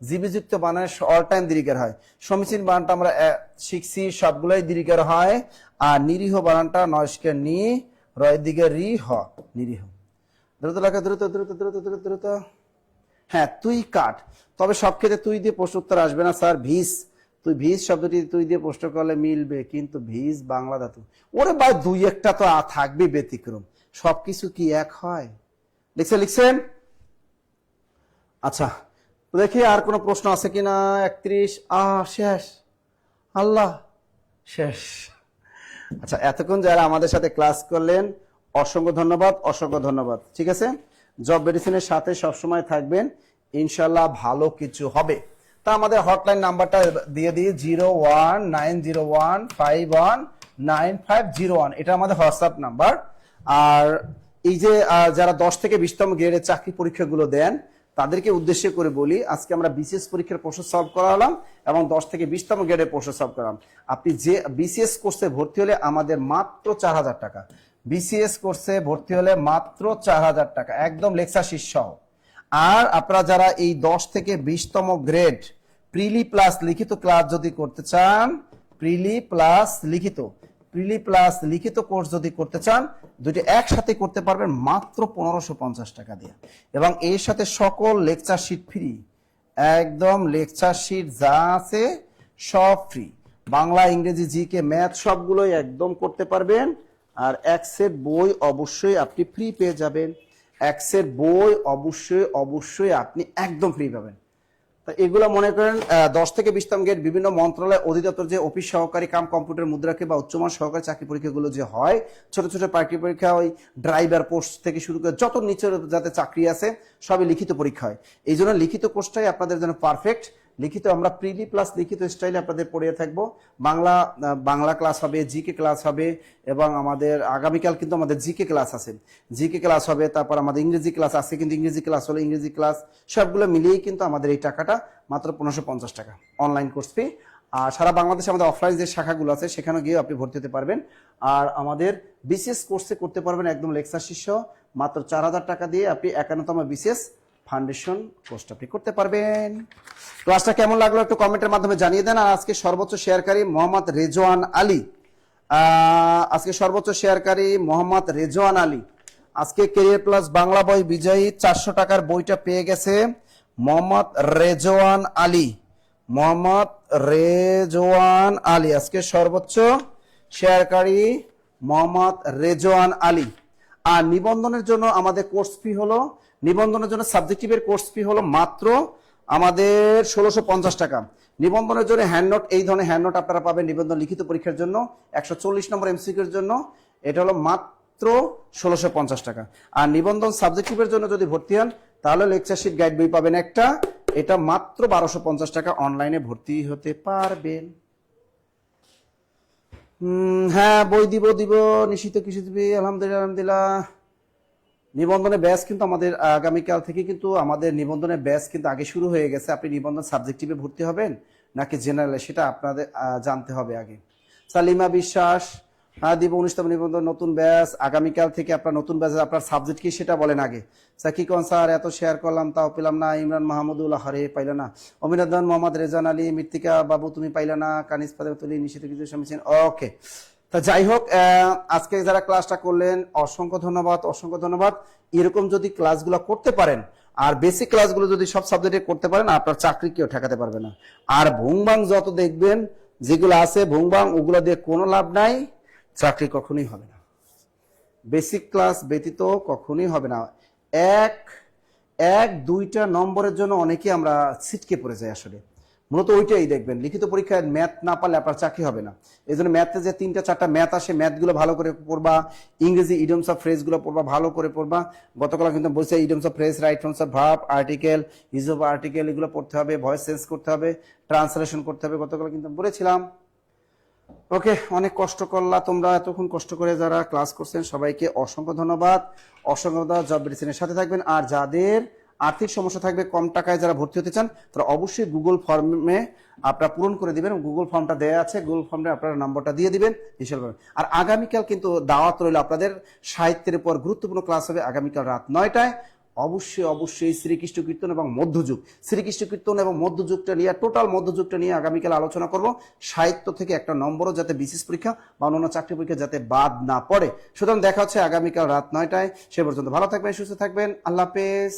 জীবীযুক্ত বানানে অল টাইম দীর্ঘিকার হয়। সমীচীন বানানটা আমরা শিখছি, সবগুলোই দীর্ঘিকার হয়। আর নিরীহ বানানটা নয়স্কের নি, রয়ের দিকে রি হ, নিরীহ। দ্রুত লেখা, দ্রুত দ্রুত দ্রুত দ্রুত দ্রুত। হ্যাঁ তুই কাট, তবে সব ক্ষেত্রে তুই দিয়ে প্রশ্ন উত্তর আসবে না স্যার। ভিস, তুই ভিস শব্দটি তুই দিয়ে প্রশ্ন করলে মিলবে, কিন্তু ভিস বাংলা ধাতু। ওরে ভাই দুই একটা তো থাকবে ব্যতিক্রম, সবকিছু কি এক হয়? লিখছেন? আচ্ছা দেখি আর কোনো প্রশ্ন আছে কিনা। 31, শেষ, আল্লাহ শেষ। আচ্ছা এতক্ষণ যারা আমাদের সাথে ক্লাস করলেন অসংখ্য ধন্যবাদ, অসংখ্য ধন্যবাদ। ঠিক আছে, জব মেডিসিনের সাথে সবসময় থাকবেন, ইনশাল্লাহ ভালো কিছু হবে। তা আমাদের হটলাইন নাম্বারটা দিয়ে দিই, 01901519501, এটা আমাদের হোয়াটসঅ্যাপ নাম্বার। আর এই যে যারা 10 থেকে 20তম গ্রেডের চাকরি পরীক্ষাগুলো দেন তাদেরকে উদ্দেশ্য করে বলি, আজকে আমরা বিসিএস পরীক্ষার প্রশ্ন সলভ করালাম এবং 10 থেকে 20তম গ্রেডের প্রশ্ন সলভ করালাম। আপনি যে বিসিএস কোর্সে ভর্তি হলে আমাদের মাত্র 4000 টাকা, বিসিএস কোর্সে ভর্তি হলে মাত্র 4000 টাকা, একদম লেকচার সহ। আর আপনারা যারা এই 10 থেকে 20তম গ্রেড প্রিলি প্লাস লিখিত ক্লাস যদি করতে চান, প্রিলি প্লাস লিখিত কোর্স যদি করতে চান, দুটি একসাথে করতে পারবেন মাত্র 1550 টাকা দিয়ে। এবং এর সাথে সকল লেকচার শিট ফ্রি, একদম লেকচার শিট যা আছে সব ফ্রি। বাংলা, ইংরেজি, জিকে, ম্যাথ সবগুলোই একদম করতে পারবেন। আর এক সেট বই অবশ্যই আপনি ফ্রি পেয়ে যাবেন, এক সেট বই অবশ্যই আপনি একদম ফ্রি পাবেন। এগুলো মনে করেন 10 থেকে 20তম গ্রেড বিভিন্ন মন্ত্রণালয় অধিদপ্তর যে অফিস সহকারী কাম কম্পিউটার মুদ্রাকে বা উচ্চমান সহকারী চাকরি পরীক্ষাগুলো যে হয়, ছোট ছোট চাকরি পরীক্ষা, ওই ড্রাইভার পোস্ট থেকে শুরু করে যত নিচের যাতে চাকরি আছে সবই লিখিত পরীক্ষা হয়। এই জন্য লিখিত কোর্সটাই আপনাদের জন্য পারফেক্ট। লিখিত আমরা প্রিলি প্লাস লিখিত স্টাইলে আপনাদের পড়িয়ে থাকবো। বাংলা ক্লাস হবে, জিকে ক্লাস হবে, এবং আমাদের আগামীকাল কিন্তু আমাদের জিকে ক্লাস আছে, জিকে ক্লাস হবে। তারপর আমাদের ইংরেজি ক্লাস আছে, কিন্তু ইংরেজি ক্লাস হলো ইংরেজি ক্লাস, সবগুলো মিলিয়েই কিন্তু আমাদের এই টাকাটা মাত্র 1550 টাকা অনলাইন কোর্স ফি। আর সারা বাংলাদেশে আমাদের অফলাইন যে শাখাগুলো আছে সেখানে গিয়ে আপনি ভর্তি হতে পারবেন। আর আমাদের বিসিএস কোর্সে করতে পারবেন একদম লেকচার শীর্ষ মাত্র 4000 টাকা দিয়ে আপনি 51তম বিসিএস ফাউন্ডেশন কোর্সটা আপনি করতে পারবেন। ক্লাসটা কেমন লাগলো একটু কমেন্টের মাধ্যমে জানিয়ে দেন। আর আজকে সর্বোচ্চ শেয়ারকারী মোহাম্মদ রেজওয়ান আলী, আজকে ক্যারিয়ার প্লাস বাংলা বই বিজয়ী 400 টাকার বইটা পেয়ে গেছে মোহাম্মদ রেজওয়ান আলী, আজকে সর্বোচ্চ শেয়ারকারী মোহাম্মদ রেজওয়ান আলী। আর নিবন্ধনের জন্য আমাদের কোর্স ফি হলো, নিবন্ধনের জন্য সাবজেক্টিভের কোর্স ফি হলো মাত্র আমাদের 1650 টাকা। নিবন্ধনের জন্য হ্যান্ডনোট, এই ধরনের হ্যান্ডনোট আপনারা পাবেন নিবন্ধন লিখিত পরীক্ষার জন্য 140 নম্বর এমসিকিউর জন্য, এটা হলো মাত্র 1650 টাকা। আর নিবন্ধন সাবজেক্টিভের জন্য যদি ভর্তি হন তাহলে লেকচার শিট গাইড বই পাবেন একটা, এটা মাত্র 1250 টাকা, অনলাইনে ভর্তি হতে পারবেন। হ্যাঁ বই দিব নিশ্চিত কিছু দিবি, আলহামদুলিল্লাহ। নিবন্ধনের ব্যাচ কিন্তু আমাদের আগামীকাল থেকে কিন্তু আমাদের নিবন্ধনের ব্যাচ কিন্তু আগে শুরু হয়ে গেছে। আপনি নিবন্ধন সাবজেক্টিভে ভর্তি হবেন নাকি জেনারেলে সেটা আপনাদের জানতে হবে আগে। সালিমা বিশ্বাস, দিব 19তম নিবন্ধন নতুন ব্যাচ আগামীকাল থেকে। আপনার নতুন ব্যাচ, আপনার সাবজেক্ট কি সেটা বলেন আগে। কি কোন স্যার এত শেয়ার করলাম তাও পেলাম না। ইমরান মাহমুদুল হরে পাইল না। অমিনন্দন মোহাম্মদ রেজান আলী, মৃত্তিকা বাবু তুমি পাইল না। কানিস পাতুলি নিষিদ্ধ কিছু সমীচীন। ওকে, তা যাই হোক, আজকে যারা ক্লাসটা করলেন অসংখ্য ধন্যবাদ। এরকম যদি ক্লাসগুলো করতে পারেন আর বেসিক ক্লাসগুলো যদি সব সাবজেক্টে করতে পারেন, আপনার চাকরি কেউ ঠেকাতে পারবে না। আর ভুংবাং যত দেখবেন যেগুলো আছে ভুংবাং, ওগুলো দিয়ে কোনো লাভ নাই, চাকরি কখনোই হবে না। বেসিক ক্লাস ব্যতীত কখনোই হবে না। এক দুইটা নম্বরের জন্য অনেকে আমরা ছিটকে পড়ে যাই। আসলে মূলত ওইটাই দেখবেন, লিখিত পরীক্ষায় ম্যাথ না পারলে আপনার চাকরি হবে না। এই জন্য ম্যাথে যে 3-4টা ম্যাথ আসে, ম্যাথগুলো ভালো করে পড়বা। ইংরেজি ইডিয়মস অফ ফ্রেজগুলো পড়বা, ভালো করে পড়বা। গতকাল কিন্তু বলছে idioms of phrase, right forms of verb, article, use of article, এগুলো পড়তে হবে, ভয়েস চেঞ্জ করতে হবে, ট্রান্সলেশন করতে হবে, গতকাল কিন্তু বলেছিলাম। ওকে, অনেক কষ্ট করলা তোমরা, এতক্ষণ কষ্ট করে যারা ক্লাস করছেন সবাইকে অসংখ্য ধন্যবাদ। জব মেডিসিনের সাথে থাকবেন। আর যাদের আর্থিক সমস্যা থাকবে, কম টাকায় যারা ভর্তি হতে চান তারা অবশ্যই গুগল ফর্মে আপনারা পূরণ করে দিবেন। গুগল ফর্মটা দেওয়া আছে, গুগল ফর্মে আপনারা নম্বরটা দিয়ে দিবেন, হিসাব করবেন। আর আগামীকাল কিন্তু দাওয়াত রইল, আপনাদের সাহিত্যের উপর গুরুত্বপূর্ণ ক্লাস হবে আগামীকাল রাত 9টায়। অবশ্যই অবশ্যই শ্রীকৃষ্ণ কীর্তন এবং মধ্যযুগ, শ্রীকৃষ্ণ কীর্তন এবং মধ্যযুগটা নিয়ে, টোটাল মধ্যযুগটা নিয়ে আগামীকাল আলোচনা করব। সাহিত্য থেকে একটা নম্বরও যাতে বিশেষ পরীক্ষা বা অন্যান্য চাকরি পরীক্ষা যাতে বাদ না পড়ে। সুতরাং দেখা হচ্ছে আগামীকাল রাত 9টায়। সে পর্যন্ত ভালো থাকবেন, সুস্থ থাকবেন, আল্লাহ হাফেজ।